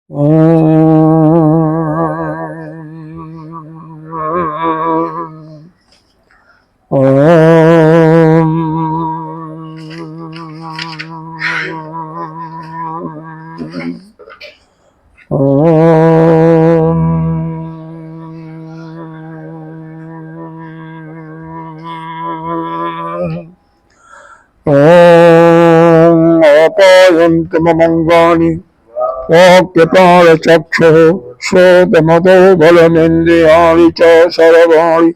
आपायन्तममङ्गानि वाक्यपालचक्षुः श्रोतमतो बलमिन्द्रियाणि च सर्वाणि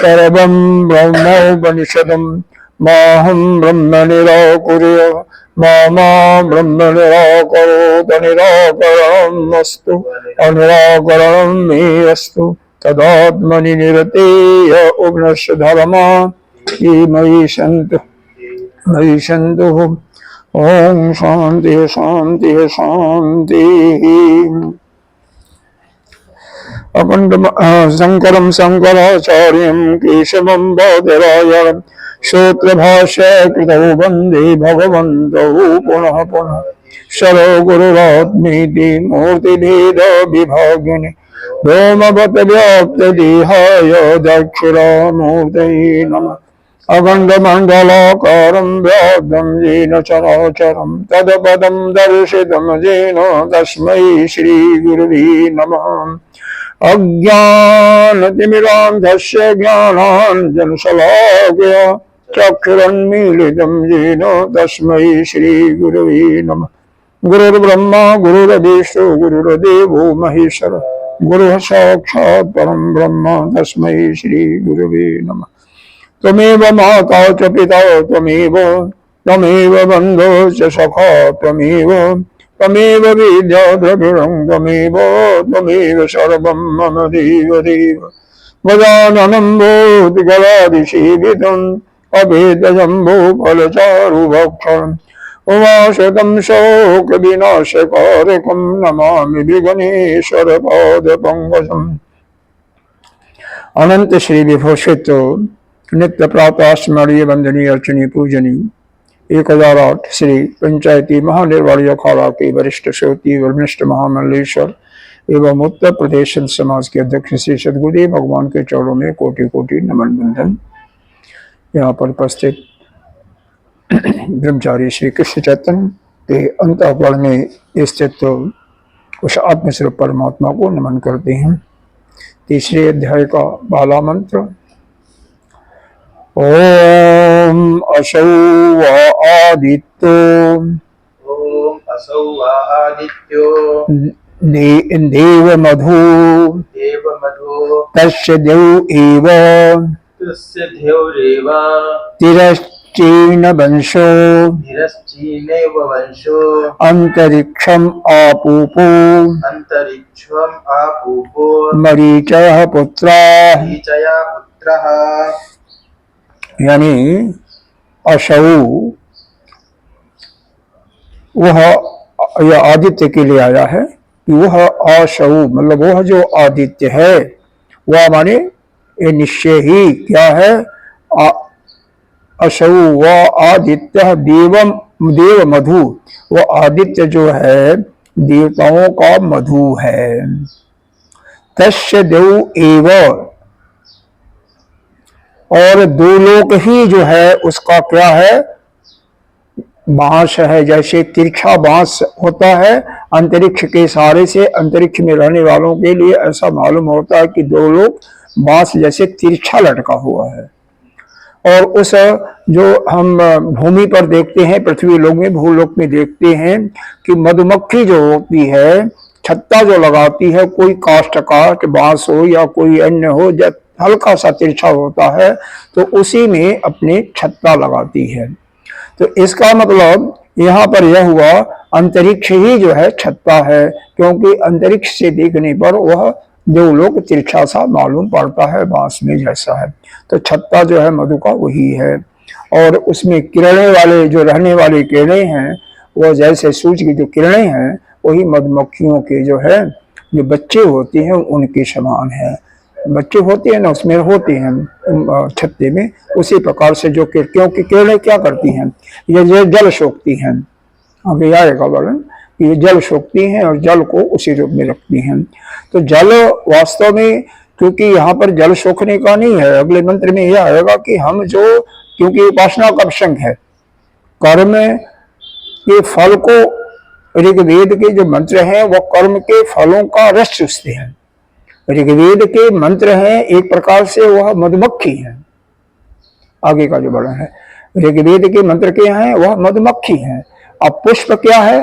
सर्वं ब्रह्मोपनिषदं माहं ब्रह्म निराकुर्य मा ब्रह्म निराकरोत निराकरणमस्तु अनिराकरणं मे अस्तु तदात्मनि निरतेय उपनिषद्धर्मा ये मयि सन्तु ओम शांति शांति शांति। शंकरं शंकराचार्यं केशवं बादरायणं सूत्रभाष्य कृतौ वन्दे भगवन्तौ पुनः पुनः। शरो गुरुरात्मेति मूर्तिभेद विभागिने व्योमवत् व्याप्तदेहाय दक्षिणामूर्तये नमः। अखण्डमण्डलाकारं व्याप्तं येन चराचरं तत्पदं दर्शितं येन तस्मै श्रीगुरुवे नमः। अज्ञानतिमिरान्धस्य ज्ञानाञ्जनशलाकया चक्षुरुन्मीलितं येन तस्मै श्रीगुरुवे नमः। गुरुर्ब्रह्मा गुरुर्विष्णु गुरुर्देवो महेश्वरः गुरुः साक्षात् परं ब्रह्म तस्मै श्रीगुरुवे नमः। त्वमेव माता च पिता त्वमेव बन्धो च सखा त्वमेव विद्या द्रविणं त्वमेव सर्वं मम देव देव। गजाननं भूतगणाधिसेवितम् अभेदजम्बो फलचारुभक्षणम् उमाशतं शोकविनाशकारकं नमामि विघ्नेश्वरपादपङ्कजम्। अनंत श्री विभूषित नित्य प्रातः स्मरणीय वंदनीय अर्चनीय पूजनीय 1008 श्री पंचायती महानिर्वाणी अखाड़ा के वरिष्ठ श्रोती वरिष्ठ महामंडलेश्वर एवं उत्तर प्रदेश समाज के अध्यक्ष श्री सद्गुरुदेव भगवान के चरणों में कोटि कोटि नमन बंधन। यहाँ पर उपस्थित ब्रह्मचारी श्री कृष्ण चैतन्य के अंतःकरण में स्थित उस आत्मस्वरूप परमात्मा को नमन करते हैं। तीसरे अध्याय का बाला मंत्र ओम असौ आदित्यो देवमधु तस्य देवैव तिरश्चीन वंशो अंतरिक्षम आपूपो मरीचः पुत्रः यानी असौ वह यह आदित्य के लिए आया है कि वह असौ मतलब वह जो आदित्य है वह माने ये निश्चय ही क्या है असौ वह आदित्य देव मधु वह आदित्य जो है देवताओं का मधु है। तस्य देव एव और दो लोक ही जो है उसका क्या है बांस है। जैसे तिरछा बांस होता है अंतरिक्ष के सहारे से अंतरिक्ष में रहने वालों के लिए ऐसा मालूम होता है कि दो लोक बांस जैसे तिरछा लटका हुआ है। और उस जो हम भूमि पर देखते हैं पृथ्वी लोक में भूलोक में देखते हैं कि मधुमक्खी जो होती है छत्ता जो लगाती है कोई काष्ठ बांस हो या कोई अन्य हो जब हल्का सा तिरछा होता है तो उसी में अपने छत्ता लगाती है। तो इसका मतलब यहाँ पर यह हुआ अंतरिक्ष ही जो है छत्ता है क्योंकि अंतरिक्ष से देखने पर वह जो लोग तिरछा सा मालूम पड़ता है बांस में जैसा है। तो छत्ता जो है मधु का वही है। और उसमें किरणें वाले जो रहने वाले किरणें हैं वह जैसे सूरज की जो किरणें हैं वही मधुमक्खियों के जो है जो बच्चे होते हैं उनके समान है। बच्चे होते हैं ना उसमें होते हैं छत्ते में उसी प्रकार से जो क्योंकि किरणें क्या करती हैं ये जल सोखती हैं। आगे आएगा वर्णन ये जल सोखती हैं और जल को उसी रूप में रखती हैं। तो जल वास्तव में, क्योंकि यहाँ पर जल सोखने का नहीं है, अगले मंत्र में यह आएगा कि हम जो, क्योंकि उपासना का प्रसंग है, कर्म के फल को, ऋग्वेद के जो मंत्र हैं वह कर्म के फलों का रस चूसते हैं। ऋग्वेद के मंत्र हैं एक प्रकार से वह मधुमक्खी है, आगे का जो वर्णन है ऋग्वेद के मंत्र के हैं वह मधुमक्खी है। अब पुष्प क्या है?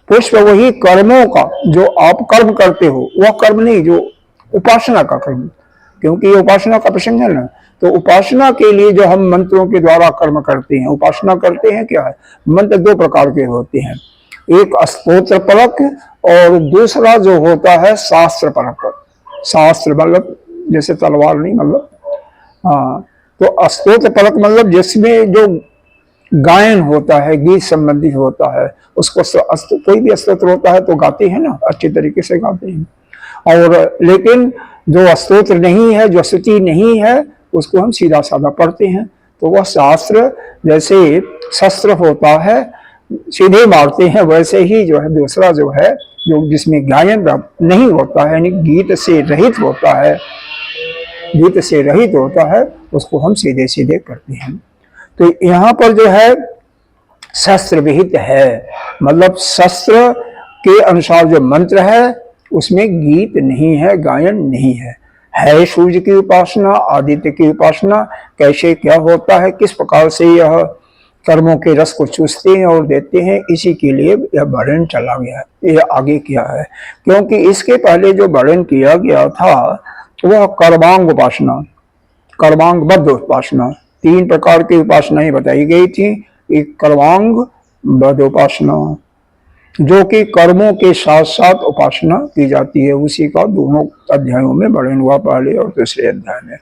पुष्प वही कर्मों का, जो आप कर्म करते हो वह कर्म नहीं, जो उपासना का कर्म, क्योंकि ये उपासना का प्रसंग है ना। तो उपासना के लिए जो हम मंत्रों के द्वारा कर्म करते हैं, उपासना करते हैं, क्या है, मंत्र दो प्रकार के होते हैं, एक स्तोत्र परक और दूसरा जो होता है शास्त्र परक। शास्त्र मतलब जैसे तलवार नहीं, मतलब हाँ, तो स्तोत्र परक मतलब जिसमें जो गायन होता है, गीत संबंधित होता है, उसको कोई भी स्तोत्र होता है तो गाते हैं ना, अच्छे तरीके से गाते हैं। और लेकिन जो स्तोत्र नहीं है, जो स्तुति नहीं है, उसको हम सीधा साधा पढ़ते हैं। तो वह शास्त्र जैसे शस्त्र होता है, सीधे मारते हैं, वैसे ही जो है दूसरा जो है, जो जिसमें गायन नहीं होता है, यानी गीत से रहित होता है, गीत से रहित होता है, उसको हम सीधे सीधे करते हैं। तो यहाँ पर जो है शस्त्र विहित है, मतलब शस्त्र के अनुसार जो मंत्र है उसमें गीत नहीं है, गायन नहीं है। सूर्य की उपासना, आदित्य की उपासना, कैसे क्या होता है, किस प्रकार से यह कर्मों के रस को चूसते हैं और देते हैं, इसी के लिए यह वर्णन चला गया है, यह आगे किया है। क्योंकि इसके पहले जो वर्णन किया गया था वह कर्मांग उपासना, कर्मांगबद्ध उपासना, 3 प्रकार की उपासनाएं बताई गई थी। एक कर्मांग बद्ध उपासना, जो कि कर्मों के साथ साथ उपासना की जाती है, उसी का दोनों अध्यायों में वर्णन हुआ, पहले और दूसरे अध्याय में।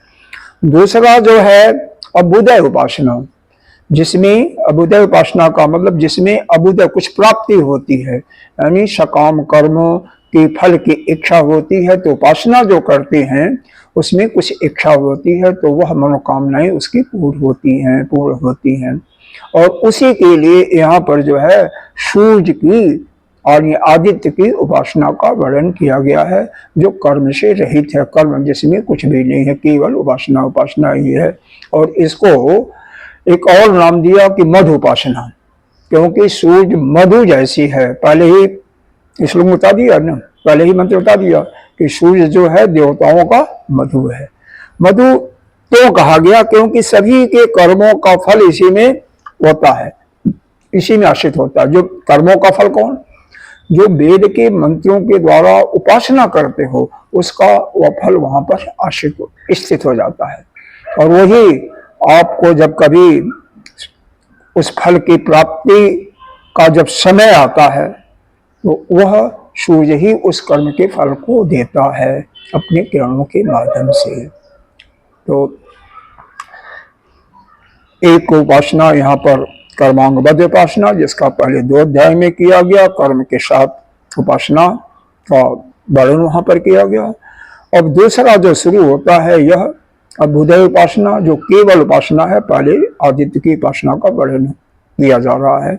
दूसरा जो है अभ्युदय उपासना, जिसमें अभ्युदय उपासना का मतलब जिसमें अभ्युदय कुछ प्राप्ति होती है, यानी सकाम कर्मों की फल की इच्छा होती है। तो उपासना जो करते हैं उसमें कुछ इच्छा होती है, तो वह मनोकामनाएं उसकी पूर्ण होती हैं। और उसी के लिए यहाँ पर जो है सूर्य की और ये आदित्य की उपासना का वर्णन किया गया है, जो कर्म से रहित है, कर्म जिसमें कुछ भी नहीं है, केवल उपासना ही है। और इसको एक और नाम दिया कि मधु उपासना, क्योंकि सूर्य मधु जैसी है। पहले ही श्लोक बता दिया ना, पहले ही मंत्र बता दिया कि सूर्य जो है देवताओं का मधु है। मधु तो कहा गया क्योंकि सभी के कर्मों का फल इसी में होता है, इसी में आश्रित होता है। जो कर्मों का फल कौन? जो वेद के मंत्रों के द्वारा उपासना करते हो, उसका वह फल वहां पर आश्रित स्थित हो जाता है। और वही आपको जब कभी उस फल की प्राप्ति का जब समय आता है, तो वह सूर्य ही उस कर्म के फल को देता है अपने किरणों के माध्यम से। तो एक उपासना यहाँ पर कर्मांगबद्ध उपासना, जिसका पहले 2 अध्याय में किया गया, कर्म के साथ उपासना का वर्णन वहां पर किया गया। अब दूसरा जो शुरू होता है यह अभ्युदय उपासना, जो केवल उपासना है, पहले आदित्य की उपासना का वर्णन किया जा रहा है।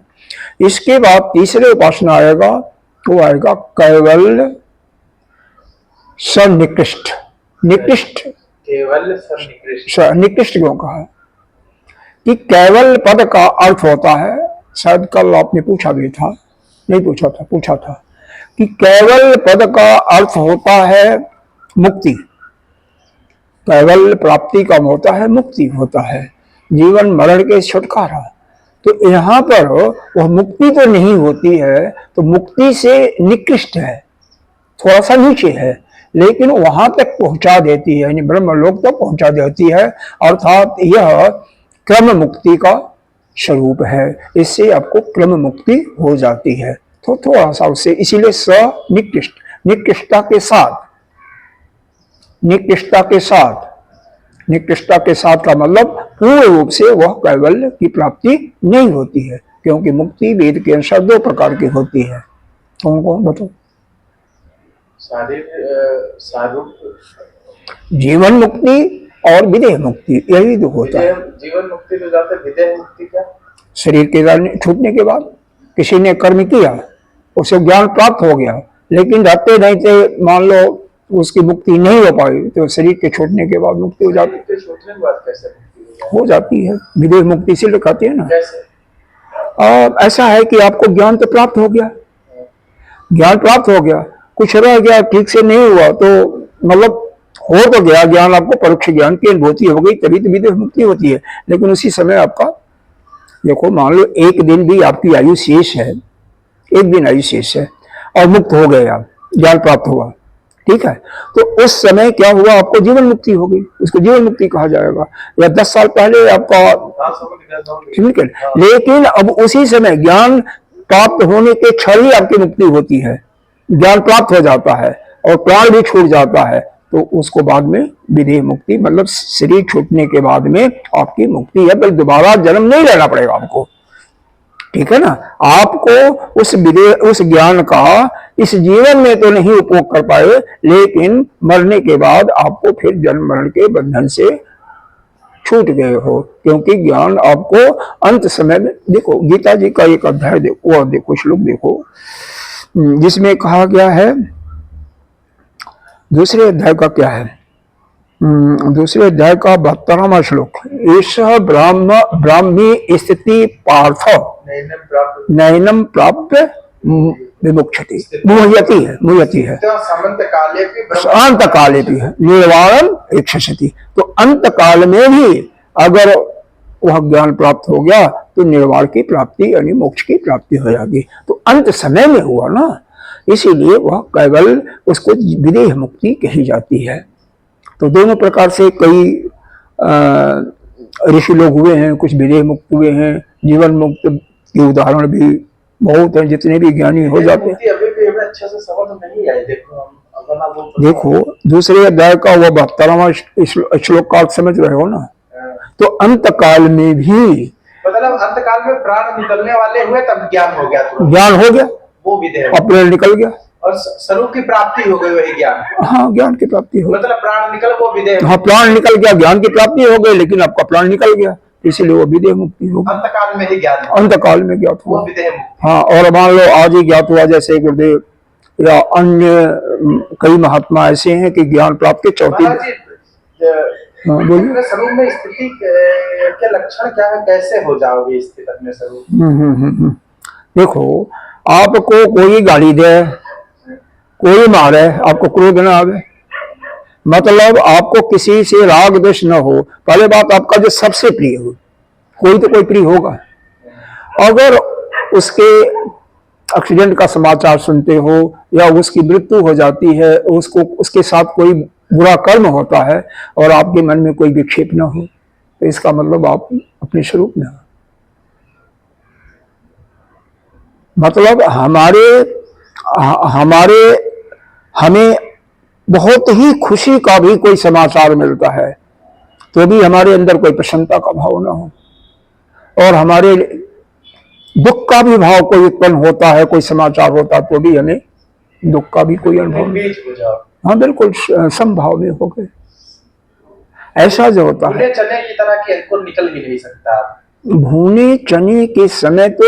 इसके बाद तीसरे उपासना आएगा, वो आएगा कैवल्य सन्निकृष्ट। निकृष्ट, केवल निकृष्ट क्यों कहा है कि कैवल पद का अर्थ होता है, शायद कल आपने पूछा भी था, नहीं पूछा था, पूछा था कि कैवल पद का अर्थ होता है मुक्ति। कैवल प्राप्ति का होता है मुक्ति, होता है जीवन मरण के छुटकारा। तो यहाँ पर वह मुक्ति तो नहीं होती है, तो मुक्ति से निकृष्ट है, थोड़ा सा नीचे है, लेकिन वहां तक पहुंचा देती है, यानी ब्रह्मलोक तक पहुंचा देती है। अर्थात यह क्रम मुक्ति का स्वरूप है, इससे आपको क्रम मुक्ति हो जाती है। तो थोड़ा सा उससे, इसीलिए निकृष्ट, निकृष्टता के साथ, निकृष्टता के साथ, निकृष्टता के साथ का मतलब पूर्ण रूप से वह कैवल्य की प्राप्ति नहीं होती है, क्योंकि मुक्ति वेद के अनुसार 2 प्रकार की होती है। कौन कौन बताओ? जीवन मुक्ति और विदेह मुक्ति, यही 2 होता है। जीवन मुक्ति तो जाते, विदेह मुक्ति क्या? शरीर के छूटने के बाद, किसी ने कर्म किया, उसे ज्ञान प्राप्त हो गया, लेकिन रहते नहीं थे, मान लो उसकी मुक्ति नहीं हो पाई, तो शरीर के छूटने के बाद मुक्ति हो जाती है। छूटने के बाद कैसे हो जाती है, विदेह मुक्ति से लिखाती है ना। और ऐसा है कि आपको ज्ञान तो प्राप्त हो गया, ज्ञान प्राप्त हो गया, कुछ रह गया, ठीक से नहीं हुआ, तो मतलब हो तो गया ज्ञान, आपको परोक्ष ज्ञान की अनुभूति हो गई, तभी तो विदेह मुक्ति होती है। लेकिन उसी समय आपका देखो, मान लो एक दिन भी आपकी आयु शेष है, एक दिन आयु शेष है और मुक्त हो गए आप, ज्ञान प्राप्त हुआ, ठीक है, तो उस समय क्या हुआ, आपको जीवन मुक्ति हो गई, उसको जीवन मुक्ति कहा जाएगा। या 10 साल पहले आपका, ठीक है, लेकिन अब उसी समय ज्ञान प्राप्त होने के क्षण ही आपकी मुक्ति होती है, ज्ञान प्राप्त हो जाता है और प्राण भी छूट जाता है, तो उसको बाद में विदेह मुक्ति, मतलब शरीर छूटने के बाद में आपकी मुक्ति है, बल्कि दोबारा जन्म नहीं लेना पड़ेगा आपको, ठीक है ना। आपको उस ज्ञान का इस जीवन में तो नहीं उपयोग कर पाए, लेकिन मरने के बाद आपको फिर जन्म मरण के बंधन से छूट गए हो, क्योंकि ज्ञान आपको अंत समय में, देखो गीता जी का एक अध्याय देखो, और देखो श्लोक देखो, जिसमें कहा गया है, दूसरे अध्याय का क्या है, दूसरे अध्याय का 72वां श्लोक, एष ब्राह्मी स्थिति पार्थ नैनम प्राप्य विमुक्षति, मुह्यति है अंत काले भी है निर्वाणम इच्छति। तो अंत काल में भी अगर वह ज्ञान प्राप्त हो गया तो निर्वाण की प्राप्ति यानी मोक्ष की प्राप्ति हो जाएगी, तो अंत समय में हुआ ना, इसीलिए वह केवल उसको विदेह मुक्ति कही जाती है। तो दोनों प्रकार से कई ऋषि लोग हुए हैं, कुछ विदेह मुक्त हुए हैं, जीवन मुक्त के उदाहरण भी बहुत हैं, जितने भी ज्ञानी हो जाते हैं। अभी भी हमें अच्छे से समझ नहीं आई, देखो दूसरे अध्याय का वो 72वां श्लोक का समझ रहे हो ना, तो अंत काल में भी, मतलब अंत काल में प्राण निकलने वाले हुए तब ज्ञान हो गया, ज्ञान हो गया, वो विदेह अपने निकल गया और स्वरूप की प्राप्ति हो गई, वही ज्ञान, हाँ ज्ञान की प्राप्ति हो, मतलब प्राण निकल वो विदेह, हाँ प्राण निकल गया, ज्ञान की प्राप्ति हो गई, लेकिन आपका प्राण निकल गया, इसीलिए वो विदेह मुक्ति हो गई, अंतकाल में ही ज्ञान, अंतकाल में ज्ञात हुआ, विदेह मुक्ति। हाँ, और मान लो आज ही ज्ञात हुआ, जैसे गुरुदेव या अन्य कई महात्मा ऐसे हैं कि ज्ञान प्राप्त के चौथी, अपने स्वरूप में स्थिति के लक्षण क्या है, कैसे हो जाओगे स्थित अपने स्वरूप? देखो आपको कोई गाली दे, कोई मारे, आपको क्रोध न आवे, मतलब आपको किसी से राग द्वेष न हो, पहले बात आपका जो सबसे प्रिय हो, कोई तो कोई प्रिय होगा, अगर उसके एक्सीडेंट का समाचार सुनते हो या उसकी मृत्यु हो जाती है, उसको उसके साथ कोई बुरा कर्म होता है और आपके मन में कोई विक्षेप न हो, तो इसका मतलब आप अपने स्वरूप में हो। मतलब हमें बहुत ही खुशी का भी कोई समाचार मिलता है तो भी हमारे अंदर कोई प्रसन्नता का भाव न हो, और हमारे दुख का भी भाव कोई उत्पन्न होता है, कोई समाचार होता तो भी हमें दुख का भी कोई अनुभव नहीं, हाँ बिल्कुल समभाव में हो गए, ऐसा जो होता है। चने की तरह कि निकल भी नहीं सकता, भूने चने के समय तो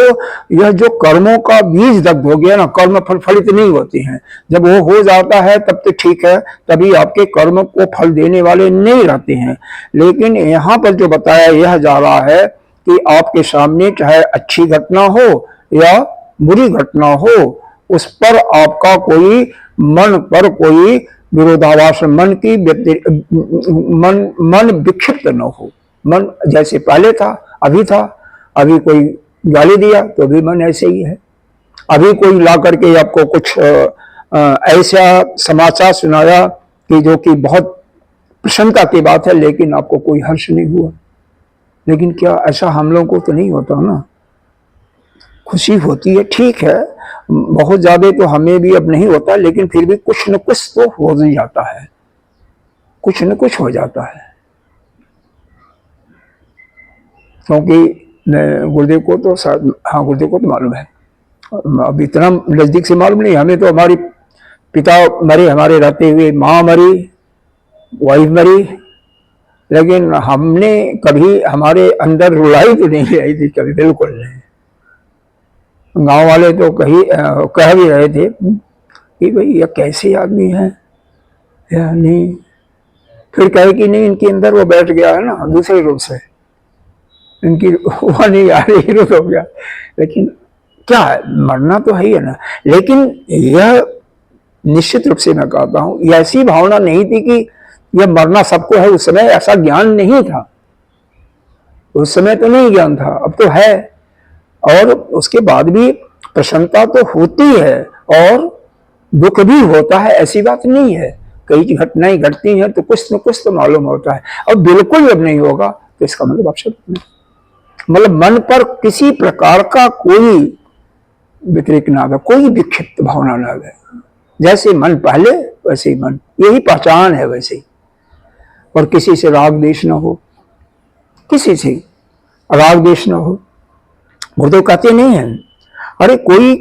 यह जो कर्मों का बीज दग्ध हो गया ना, कर्म फल फलित नहीं होते हैं, जब वो हो जाता है तब तो ठीक है, तभी आपके कर्म को फल देने वाले नहीं रहते हैं। लेकिन यहाँ पर जो बताया यह जा रहा है कि आपके सामने चाहे अच्छी घटना हो या बुरी घटना हो, उस पर आपका कोई मन पर कोई विरोधाभास, मन विक्षिप्त न हो, मन जैसे पहले था अभी था, अभी कोई गाली दिया तो अभी मन ऐसे ही है, अभी कोई ला करके आपको कुछ ऐसा समाचार सुनाया कि जो कि बहुत प्रसन्नता की बात है, लेकिन आपको कोई हर्ष नहीं हुआ। लेकिन क्या ऐसा हम लोगों को तो नहीं होता ना, खुशी होती है, ठीक है, बहुत ज्यादा तो हमें भी अब नहीं होता, लेकिन फिर भी कुछ न कुछ तो हो ही जाता है, कुछ न कुछ हो जाता है। क्योंकि गुरुदेव को तो हाँ गुरुदेव को तो मालूम है, अब इतना नजदीक से मालूम नहीं, हमें तो हमारी पिता मरे हमारे रहते हुए, माँ मरी, वाइफ मरी, लेकिन हमने कभी हमारे अंदर रुलाई तो नहीं आई थी कभी, बिल्कुल नहीं। गांव वाले तो कह भी रहे थे कि भाई ये कैसे आदमी है या नहीं। फिर कहे कि नहीं, इनके अंदर वो बैठ गया है ना दूसरे रूप से, इनकी वो नहीं आ रही, रूप हो गया। लेकिन क्या है, मरना तो है ही है ना। लेकिन यह निश्चित रूप से मैं कहता हूं, ऐसी भावना नहीं थी कि यह मरना सबको है। उस समय ऐसा ज्ञान नहीं था, उस समय तो नहीं ज्ञान था, अब तो है। और उसके बाद भी प्रसन्नता तो होती है और दुख भी होता है, ऐसी बात नहीं है। कई घटनाएं घटती हैं तो कुछ न कुछ तो मालूम होता है। अब बिल्कुल जब नहीं होगा तो इसका मतलब अवश्य नहीं, मतलब मन पर किसी प्रकार का कोई व्यतिरिक्त ना आवे, कोई विक्षिप्त भावना ना आवे। जैसे मन पहले वैसे ही मन, यही पहचान है वैसे ही। और किसी से राग द्वेष ना हो, किसी से राग द्वेष ना हो। गुरुदेव कहते नहीं है, अरे कोई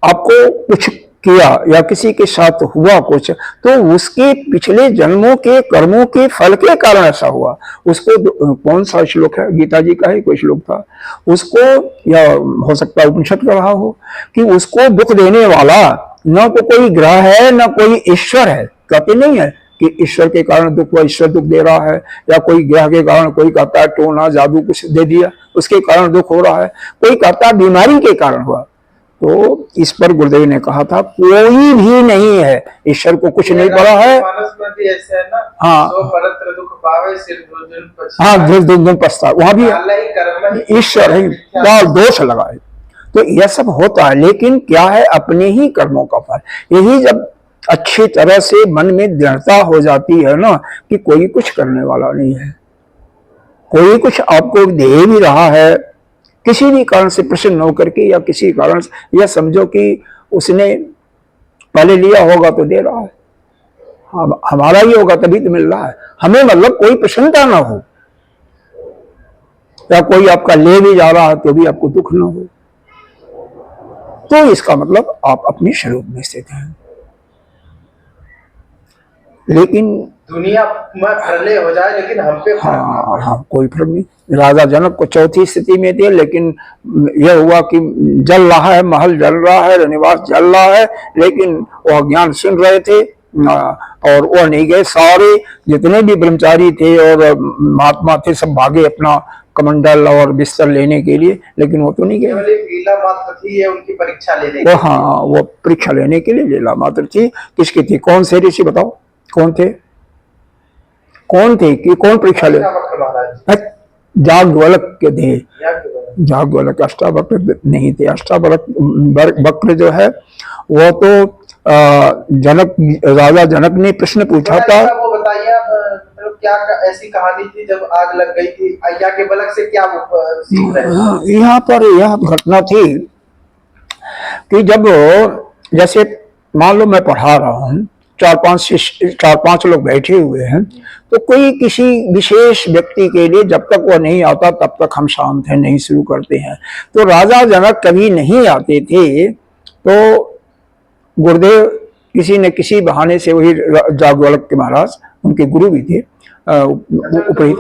आपको कुछ किया या किसी के साथ हुआ कुछ, तो उसके पिछले जन्मों के कर्मों के फल के कारण ऐसा हुआ। उसको कौन सा श्लोक है, गीता जी का ही कोई श्लोक था, उसको, या हो सकता है उपनिषद का रहा हो, कि उसको दुख देने वाला न तो कोई ग्रह है न कोई ईश्वर है। कहते नहीं है कि ईश्वर के कारण दुख हुआ, ईश्वर दुख दे रहा है, या कोई ग्रह के कारण, कोई कहता है टोना जादू कुछ दे दिया उसके कारण दुख हो रहा है, कोई कहता है बीमारी के कारण हुआ। तो इस पर गुरुदेव ने कहा था कोई भी नहीं है, ईश्वर को कुछ नहीं पड़ा है। मानस में भी ऐसे है ना, हाँ, सो परत्र दुख पावे सिर दुर्जन पछताए। हाँ, दुर्जन पछताए, वहां भी ईश्वर है, क्या दोष लगा है। तो यह सब होता है, लेकिन क्या है, अपने ही कर्मों का फल। यही जब अच्छी तरह से मन में दृढ़ता हो जाती है ना कि कोई कुछ करने वाला नहीं है, कोई कुछ आपको दे भी रहा है किसी भी कारण से प्रसन्न होकर के, या किसी कारण से, यह समझो कि उसने पहले लिया होगा तो दे रहा है, हमारा ही होगा तभी तो मिल रहा है हमें। मतलब कोई प्रसन्नता ना हो, या कोई आपका ले भी जा रहा है तो भी आपको दुख ना हो, तो इसका मतलब आप अपने स्वरूप में स्थित हैं। लेकिन दुनिया में प्रलय हो जाए लेकिन हम पे हाँ, कोई फर्क नहीं। राजा जनक को चौथी स्थिति में थे, लेकिन यह हुआ कि जल रहा है, महल जल रहा है, निवास जल रहा है, लेकिन वह ज्ञान सुन रहे थे और वो नहीं गए। सारे जितने भी ब्रह्मचारी थे और महात्मा थे सब भागे अपना कमंडल और बिस्तर लेने के लिए, लेकिन वो तो नहीं गए। लीला मात्र थी ये उनकी परीक्षा लेने वो, हाँ, वो परीक्षा लेने के लिए लीला मात्र थी। किसकी थी, कौन से ऋषि बताओ, कौन थे, कौन थे कि कौन परीक्षा ले? जाग्वल्क के थे, जाग्वल्क, अष्टावक्र नहीं थे। अष्टावक्र जो है वो तो जनक, राजा जनक ने प्रश्न पूछा था। वो बताइए मतलब क्या ऐसी कहानी थी जब आग लग गई थी, अय्या के बलक से क्या सीख रहे हैं? यहाँ पर यह घटना थी कि जब, जैसे मान लो मैं पढ़ा रहा हूँ, चार पांच लोग बैठे हुए हैं, तो कोई किसी विशेष व्यक्ति के लिए जब तक वो नहीं आता तब तक हम शांत हैं, नहीं शुरू करते हैं। तो राजा जनक कभी नहीं आते थे, तो गुरुदेव किसी न किसी बहाने से, वही जाग्वल्क के महाराज उनके गुरु भी थे, उपरहित,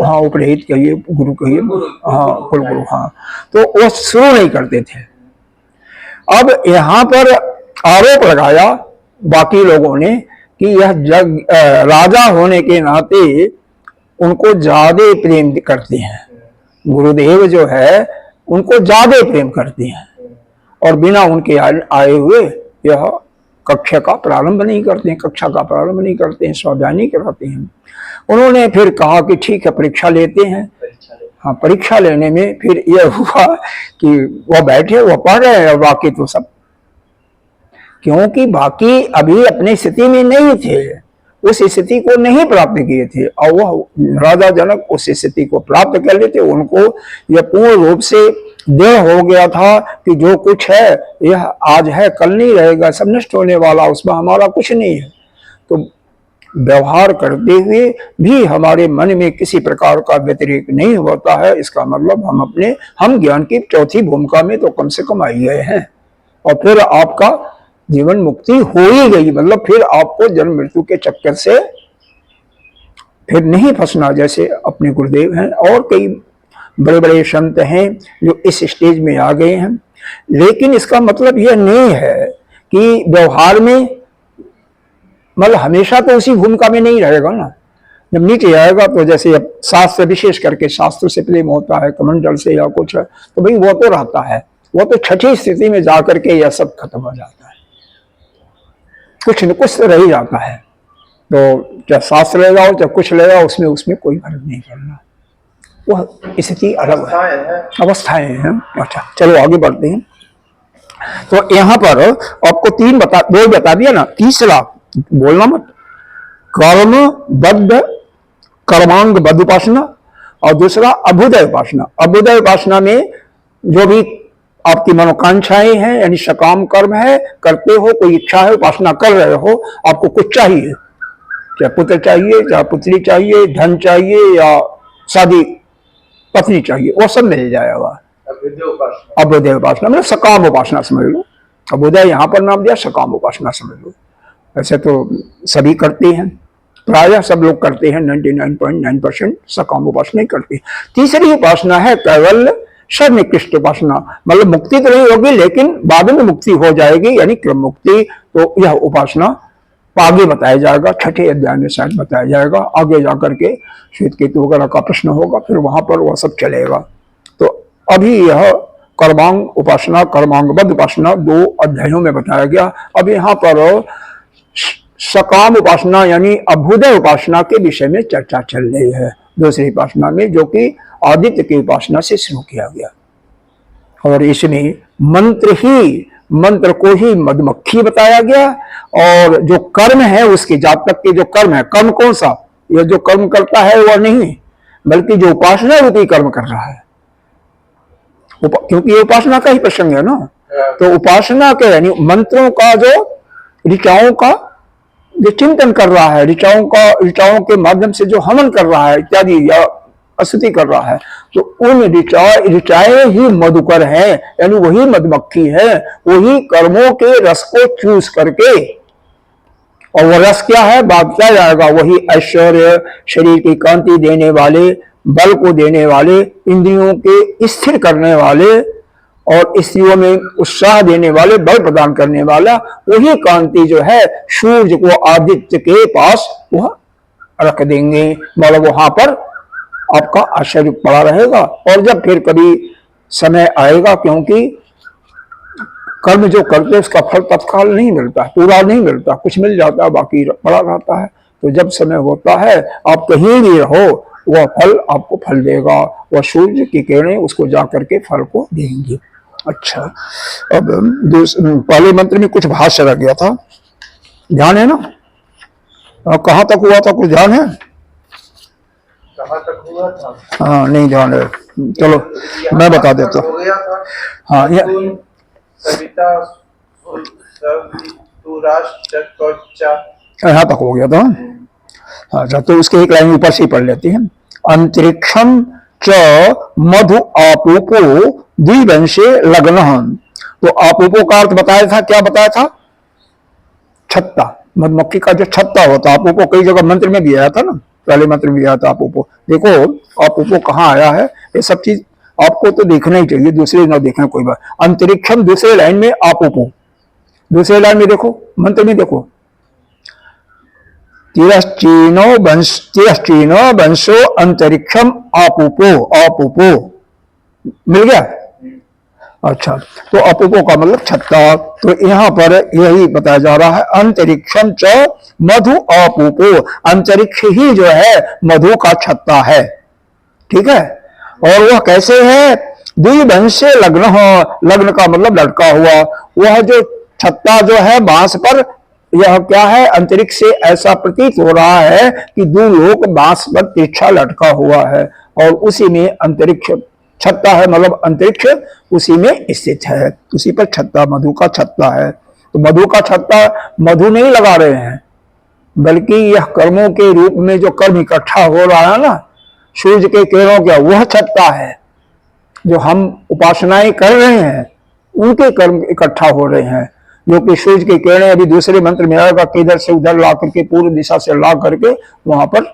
हाँ उपरहित कहिए, गुरु कहिए, हाँ कुलगुरु, हाँ, तो वो शुरू नहीं करते थे। अब यहाँ पर आरोप लगाया बाकी लोगों ने कि यह राजा होने के नाते उनको ज्यादा प्रेम करते हैं, गुरुदेव जो है उनको ज्यादा प्रेम करते हैं, और बिना उनके आए हुए यह कक्षा का प्रारंभ नहीं करते हैं, कक्षा का प्रारंभ नहीं करते हैं, स्वाध्याय नहीं कराते हैं। उन्होंने फिर कहा कि ठीक है परीक्षा लेते हैं। हाँ, परीक्षा लेने में फिर यह हुआ कि वह बैठे, वह पढ़ रहे हैं, और बाकी तो सब, क्योंकि बाकी अभी अपनी स्थिति में नहीं थे, उस स्थिति को नहीं प्राप्त किए थे, और वह राजा जनक उस स्थिति को प्राप्त कर लेते। उनको यह पूर्ण रूप से देह हो गया था कि जो कुछ है यह आज है, कल नहीं रहेगा, सब नष्ट होने वाला, उसमें हमारा कुछ नहीं है। तो व्यवहार करते हुए भी हमारे मन में किसी प्रकार का व्यतिरेक नहीं होता है, इसका मतलब हम ज्ञान की चौथी भूमिका में तो कम से कम आई गए हैं, और फिर आपका जीवन मुक्ति हो ही गई। मतलब फिर आपको जन्म मृत्यु के चक्कर से फिर नहीं फंसना, जैसे अपने गुरुदेव हैं और कई बड़े बड़े संत हैं जो इस स्टेज में आ गए हैं। लेकिन इसका मतलब यह नहीं है कि व्यवहार में मतलब हमेशा तो उसी भूमिका में नहीं रहेगा ना। जब नीचे आएगा तो जैसे अब शास्त्र, विशेष करके शास्त्र से प्रेम होता है, कमंडल से या कुछ है, तो भाई वो तो रहता है, वो तो छठी स्थिति में जाकर के यह सब खत्म हो जाता है, कुछ न कुछ तो रह ही जाता है। तो चाहे शास्त्र ले जाओ चाहे कुछ ले जाओ, उसमें कोई फर्क नहीं पड़ना, वह स्थिति अलग है, अवस्थाएं हैं। अच्छा चलो आगे बढ़ते हैं। तो यहाँ पर आपको दो बता दिया ना, तीसरा बोलना मत, कर्मांग बद्ध उपासना और दूसरा अभ्युदय उपासना। अभ्युदय उपासना में जो भी आपकी मनोकांक्षाएं हैं, यानी सकाम कर्म है, करते हो, कोई इच्छा है, उपासना कर रहे हो, आपको कुछ चाहिए, चाहे पुत्र चाहिए, चाहे पुत्री चाहिए, धन चाहिए या शादी पत्नी चाहिए, वो सब मिल जाएगा। अभ्युदय उपासना मतलब सकाम उपासना समझ लो। अभ्युदय यहाँ पर नाम दिया, सकाम उपासना समझ लो। ऐसे तो सभी करते हैं, प्रायः सब लोग करते हैं, 99.9% सकाम उपासना ही करते हैं। तीसरी उपासना है केवल सर्वनिकृष्ट उपासना, मतलब मुक्ति तो नहीं होगी लेकिन बाद में मुक्ति हो जाएगी, यानी क्रम मुक्ति। तो यह उपासना आगे बताया जाएगा, छठे अध्याय में शायद बताया जाएगा, आगे जाकर के श्वेत केतु वगैरह का प्रश्न होगा, फिर वहां पर वह सब चलेगा। तो अभी यह कर्मांग उपासना, कर्मांगबद्ध उपासना 2 अध्यायों में बताया गया। अब यहाँ पर सकाम उपासना यानी अभ्युदय उपासना के विषय में चर्चा चल रही है, दूसरी उपासना में, जो कि आदित्य की उपासना से शुरू किया गया। और इसमें मंत्र को ही मधुमक्खी बताया गया, और जो कर्म है उसके जातक के जो कर्म है, कर्म कौन सा, यह जो कर्म करता है वह नहीं, बल्कि जो उपासना रूपी कर्म कर रहा है, क्योंकि ये उपासना का ही प्रसंग है ना। तो उपासना के यानी मंत्रों का जो ऋचाओं का जो चिंतन कर रहा है, ऋचाओं के माध्यम से जो हवन कर रहा है इत्यादि या स्तुति कर रहा है, तो उन ऋचाएं ही मधुकर है, यानी वही मधुमक्खी है, वही कर्मों के रस को चूस करके, और वह रस क्या है बताया जाएगा, वही ऐश्वर्य, शरीर की कांति देने वाले, बल को देने वाले, इंद्रियों के स्थिर करने वाले और स्त्रियों में उत्साह देने वाले, बल प्रदान करने वाला, वही कांति जो है सूर्य को आदित्य के पास वह रख देंगे, मतलब वहां पर आपका आश्चर्य पड़ा रहेगा। और जब फिर कभी समय आएगा, क्योंकि कर्म जो करते उसका फल तत्काल नहीं मिलता, पूरा नहीं मिलता, कुछ मिल जाता है बाकी पड़ा रहता है। तो जब समय होता है आप कहीं भी रहो, वह फल आपको फल देगा, वह सूर्य की किरणें उसको जाकर के फल को देंगी। अच्छा, अब पहले मंत्र में कुछ भाष्य रह गया था, ध्यान है ना? कहाँ तक हुआ था, कुछ ध्यान है? कहाँ तक हुआ था? हाँ नहीं ध्यान है, चलो मैं बता देता हूँ। हाँ यहाँ तक हो गया था। हाँ तो उसके एक लाइन ऊपर से पढ़ लेते हैं। अंतरिक्षम च मधु आपूपो द्विवंशे लग्न। तो आपूपो का अर्थ बताया था, क्या बताया था? छत्ता, मधुमक्खी का जो छत्ता होता है। आपूपो कई जगह मंत्र में भी आया था ना, पहले मंत्र में आया था आपूपो। देखो आपूपो कहाँ आया है, ये सब चीज आपको तो देखना ही चाहिए, दूसरे ना देखना कोई बात। अंतरिक्षम दूसरे लाइन में, आपूपो दूसरे लाइन में देखो, मंत्र में देखो, तिरश्चीनो वंशो अंतरिक्षम आपूपो, आपूपो मिल गया। अच्छा, तो अपूपो का मतलब छत्ता। तो यहाँ पर यही बताया जा रहा है, अंतरिक्षम च मधु आपूपो, अंतरिक्ष ही जो है मधु का छत्ता है, ठीक है। और वह कैसे है? द्विवंशे लग्न, लग्न का मतलब लटका हुआ। वह जो छत्ता जो है बांस पर, यह क्या है? अंतरिक्ष से ऐसा प्रतीत हो रहा है कि द्युलोक बांस पर तिरछा लटका हुआ है, और उसी में अंतरिक्ष छत्ता है, मतलब अंतरिक्ष उसी में स्थित है, उसी पर छत्ता, मधु का छत्ता है। तो मधु का छत्ता मधु नहीं लगा रहे हैं, बल्कि यह कर्मों के रूप में जो कर्म इकट्ठा हो रहा है ना, सूर्य के किरणों का, वह छत्ता है। जो हम उपासनाएं कर रहे हैं उनके कर्म इकट्ठा हो रहे हैं, जो कि सूर्य की किरणें अभी दूसरे मंत्र में आएगा कि इधर से उधर ला करके, पूर्व दिशा से ला करके वहां पर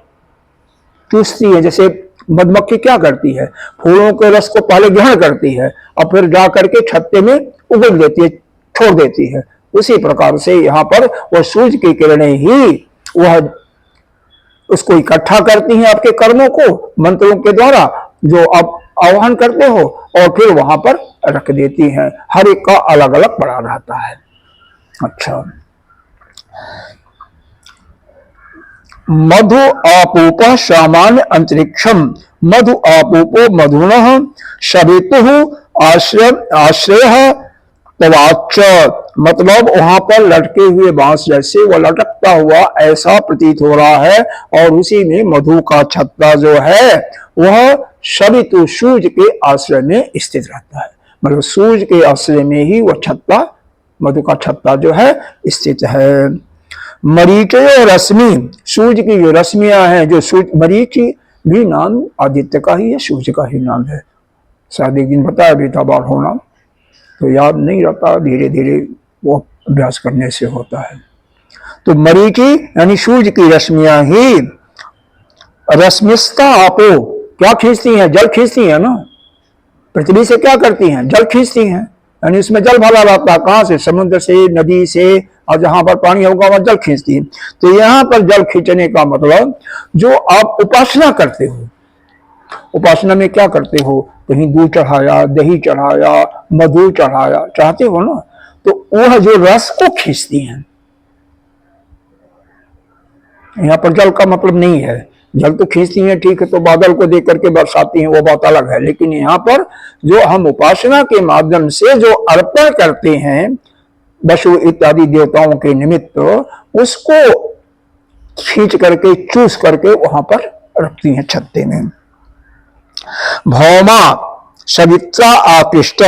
चूसती है, जैसे मधुमक्खी क्या करती है, फूलों के रस को पहले ग्रहण करती है और फिर जा करके छत्ते में उगल देती है, छोड़ देती है। उसी प्रकार से यहाँ पर वह सूर्य की किरणें ही वह उसको इकट्ठा करती हैं, आपके कर्मों को मंत्रों के द्वारा जो आप आह्वान करते हो, और फिर वहां पर रख देती हैं। हर एक का अलग अलग पड़ा रहता है। अच्छा, मधु आपूप सामान्य अंतरिक्षम मधु आपूपो मधुनः सवितुः आश्रय तवाच, मतलब वहां पर लटके हुए बांस जैसे वह लटकता हुआ ऐसा प्रतीत हो रहा है, और उसी में मधु का छत्ता जो है वह सवितु सूर्य के आश्रय में स्थित रहता है। मतलब सूर्य के आश्रय में ही वह छत्ता, मधु का छत्ता जो है स्थित है। मरीचयो रश्मि, सूर्य की जो रश्मियां हैं, जो सूर्य, मरीचि भी नाम आदित्य का ही है, सूर्य का ही नाम है। शायद एक दिन बताया भी था, बार होना तो याद नहीं रहता, धीरे धीरे वो अभ्यास करने से होता है। तो मरीचि यानी सूर्य की रश्मियां ही रश्मिस्ता आपो क्या खींचती हैं, जल खींचती हैं ना। पृथ्वी से क्या करती हैं, जल खींचती हैं, यानी उसमें जल भरा रहता है। कहां से, समुद्र से, नदी से, और जहां पर पानी होगा वहां जल खींचती है। तो यहां पर जल खींचने का मतलब जो आप उपासना करते हो, उपासना में क्या करते हो, कहीं दूध चढ़ाया, दही चढ़ाया, मधु चढ़ाया, चाहते हो ना, तो वह जो रस को खींचती हैं। यहाँ पर जल का मतलब नहीं है, जल तो खींचती हैं, ठीक है, तो बादल को देख करके बरसाती हैं, वो बात अलग है। लेकिन यहाँ पर जो हम उपासना के माध्यम से जो अर्पण करते हैं वसु इत्यादि देवताओं के निमित्त, उसको खींच करके, चूस करके वहां पर रखती हैं छत्ते में। भौमा सविता आकृष्ट,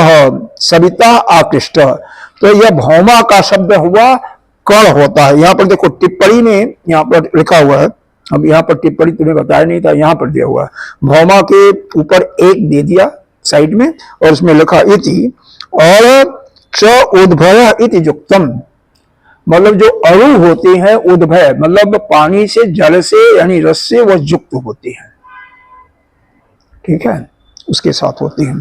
सविता आकृष्ट, तो यह भौमा का शब्द हुआ कण होता है। यहाँ पर देखो टिप्पणी में यहाँ पर लिखा हुआ है, अब यहाँ पर टिप्पणी तुम्हें बताया नहीं था, यहाँ पर दिया हुआ है। भौमा के ऊपर एक दे दिया साइड में, और उसमें लिखा इति, और च उद्भय इति युक्तम, मतलब जो अणु होते हैं, उद्भय मतलब पानी से, जल से, यानी रस से वह युक्त होती है, ठीक है, उसके साथ होती है।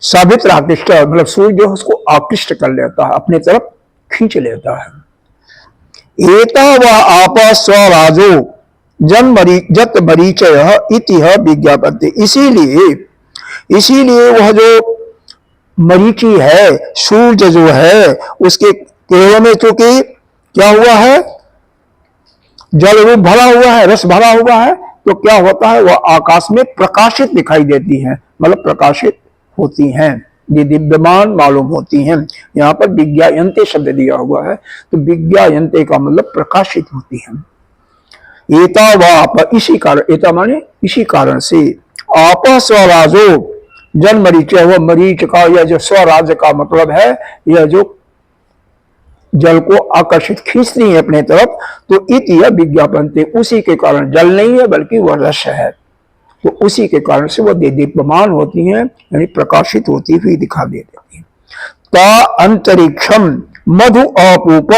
सावित्र आकृष्ट, मतलब सूर्य जो उसको आकृष्ट कर लेता है, अपने तरफ खींच लेता है। एता व आप स्वराजो जत मरीचय इतिह विज्ञापन्ते, इसीलिए वह जो मरीचि है, सूर्य जो है, उसके किरणों में चूंकि क्या हुआ है, जल रूप भरा हुआ है, रस भरा हुआ है, तो क्या होता है, वह आकाश में प्रकाशित दिखाई देती हैं, मतलब प्रकाशित होती हैं, ये दिव्यमान मालूम होती हैं। यहाँ पर विज्ञायन्ते शब्द दिया हुआ है, तो विज्ञायन्ते का मतलब प्रकाशित होती हैं। एता वाप, इसी कारण, एता माने इसी कारण से, आप स्वराजो जन मरीच, वह मरीच का, यह जो स्वराज का मतलब है, यह जो जल को आकर्षित खींचती है अपने तरफ, तो इत यह विज्ञापनते, उसी के कारण, जल नहीं है बल्कि वह रस है, तो उसी के कारण से वह दीप्यमान होती हैं, यानी प्रकाशित होती हुई दिखा दे देती है। ता अंतरिक्षम मधु अपूप,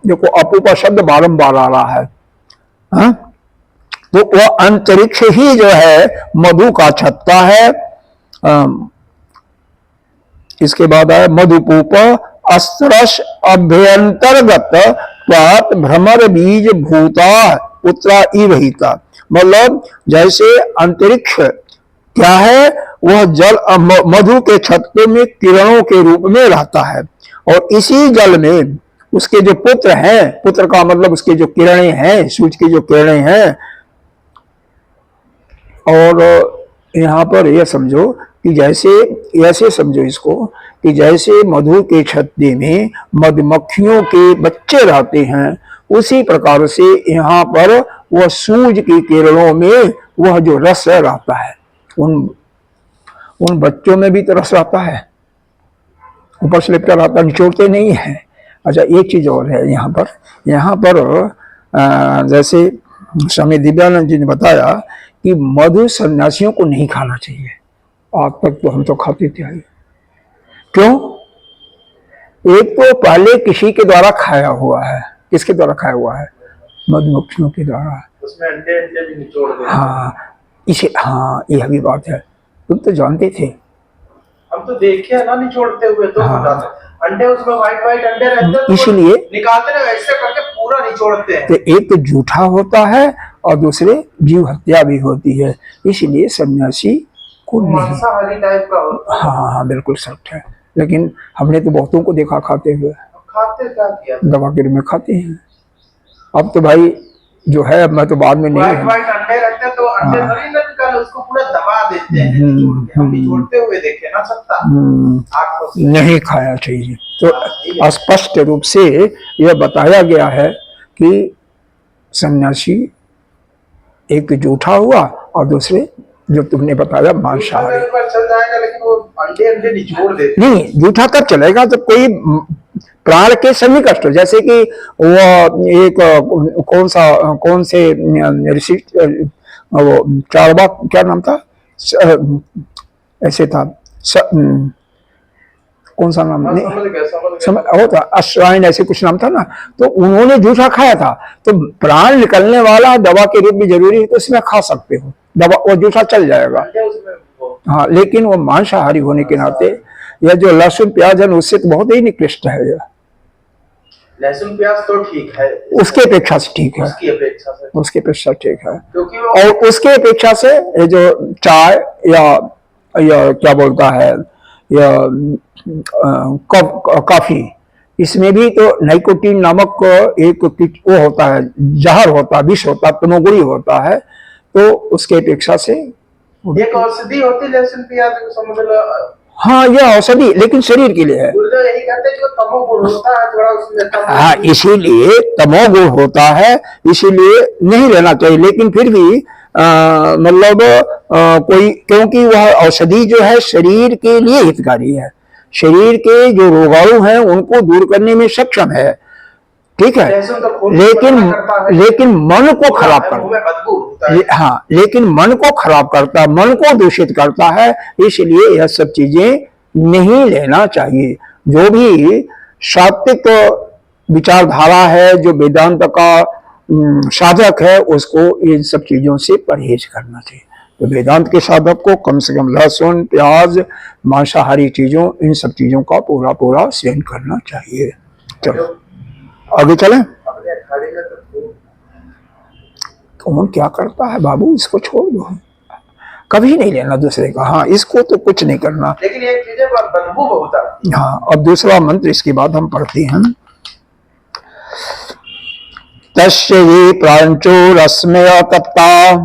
देखो अपूप शब्द बारंबार आ रहा है, हा? तो वह अंतरिक्ष ही जो है मधु का छत्ता है। इसके बाद आया मधुपूप अस्त्रश अभ्यंतर्गत प्रात भ्रमर बीज भूता पुत्रा इवहिता, मतलब जैसे अंतरिक्ष क्या है, वह जल मधु के छत्ते में किरणों के रूप में रहता है, और इसी जल में उसके जो पुत्र हैं, पुत्र का मतलब उसके जो किरणें हैं, सूर्य की जो किरणें हैं, और यहाँ पर यह समझो कि जैसे, ऐसे समझो इसको कि जैसे मधु के छत्ते में मधुमक्खियों के बच्चे रहते हैं, उसी प्रकार से यहाँ पर वह सूर्य की किरणों में वह जो रस रहता है, उन बच्चों में भी तो रस रहता है, ऊपर से लिपटा रहता, निचोड़ते नहीं है। अच्छा, एक चीज और है यहाँ पर जैसे स्वामी दिव्यानंद जी ने बताया कि मधु सन्यासियों को नहीं खाना चाहिए। आज तक तो हम तो खाते थे, क्यों? एक तो पहले किसी के द्वारा खाया हुआ है, किसके द्वारा खाया हुआ है, मधुमक्खियों के द्वारा, उसमें अंडे भी निचोड़ देते हैं। हाँ, इसे हाँ यह भी बात है, तुम तो जानते थे। हम तो देखे है ना निचोड़ते हुए, तो हाँ। बताते अंडे उसमें व्हाइट व्हाइट अंडे रहते हैं, तो इसलिए निकालते ना वैसे करके पूरा निचोड़ते हैं। तो एक तो झूठा होता है और दूसरे जीव हत्या भी होती है, इसलिए सन्यासी को नहीं। मांसाहारी टाइप का होता है। हाँ हाँ बिल्कुल सच है, लेकिन हमने तो बहुतों को देखा खाते हुए, खाते क्या किया, दवा के रूप में खाते हैं। अब तो भाई जो है, अब मैं तो बाद में नहीं व्हाइट व्हाइट अंडे रहते हैं, तो अंडे थोड़ी ना निकाले, उसको पूरा दबा देते हैं निचोड़ के। हम निचोड़ते हुए देखे ना सकता आंखों से। नहीं खाया चाहिए। तो स्पष्ट रूप से यह बताया गया है कि सन्यासी एक झूठा हुआ और दूसरे जो तुमने बताया मांसाहारी। चल जाएगा, लेकिन वो अंडे अंडे निचोड़ देते नहीं, झूठा तब चलेगा जब कोई प्राण के सन्निकट हो, जैसे कि वो एक कौन से ऋषि, वो चारवाक क्या नाम था, ऐसे था, कौन सा नाम नहीं वो था, अश्वाइन ऐसे कुछ नाम था ना, तो उन्होंने जूठा खाया था। तो प्राण निकलने वाला दवा के रूप में जरूरी है, तो इसमें खा सकते हो दवा, वो जूठा चल जाएगा। हाँ, लेकिन वो मांसाहारी होने के नाते यह जो लहसुन प्याज है उससे तो बहुत ही निकृष्ट है। यह लहसुन प्याज तो ठीक है, उसके अपेक्षा से ठीक है, उसके अपेक्षा ठीक है। और उसके अपेक्षा से ये जो चाय या क्या बोलता है या कॉफी, इसमें भी तो नाइकोटीन नामक एक वो होता है, जहर होता है, विष होता है, तमोगुणी होता है, तो उसके अपेक्षा से एक औषधि होती है लहसुन प्याज को, समझ लो। हाँ, यह औषधि लेकिन शरीर के लिए है। यही कहते हैं कि तमोगुण होता है थोड़ा उसमें। हाँ, इसीलिए तमोगुण होता है, इसीलिए नहीं लेना चाहिए। लेकिन फिर भी मतलब कोई, क्योंकि वह औषधि जो है शरीर के लिए हितकारी है, शरीर के जो रोगाणु हैं उनको दूर करने में सक्षम है, ठीक है। लेकिन मन को खराब करता है, हाँ, लेकिन मन को खराब करता है, मन को दूषित करता है, इसलिए यह सब चीजें नहीं लेना चाहिए। जो भी सात्विक विचारधारा है, जो वेदांत का साधक है, उसको इन सब चीजों से परहेज करना चाहिए। तो वेदांत के साधक को कम से कम लहसुन प्याज मांसाहारी चीजों, इन सब चीजों का पूरा पूरा सेवन करना चाहिए। चलो आगे चलें। कौन क्या करता है बाबू, इसको छोड़ दो, कभी नहीं लेना दूसरे का। हाँ, इसको तो कुछ नहीं करना, लेकिन ये चीजें बदबू बहुत आती है। हाँ, अब दूसरा मंत्र इसके बाद हम पढ़ते हैं। तस्य ये प्रांचो रश्मय तप्ता,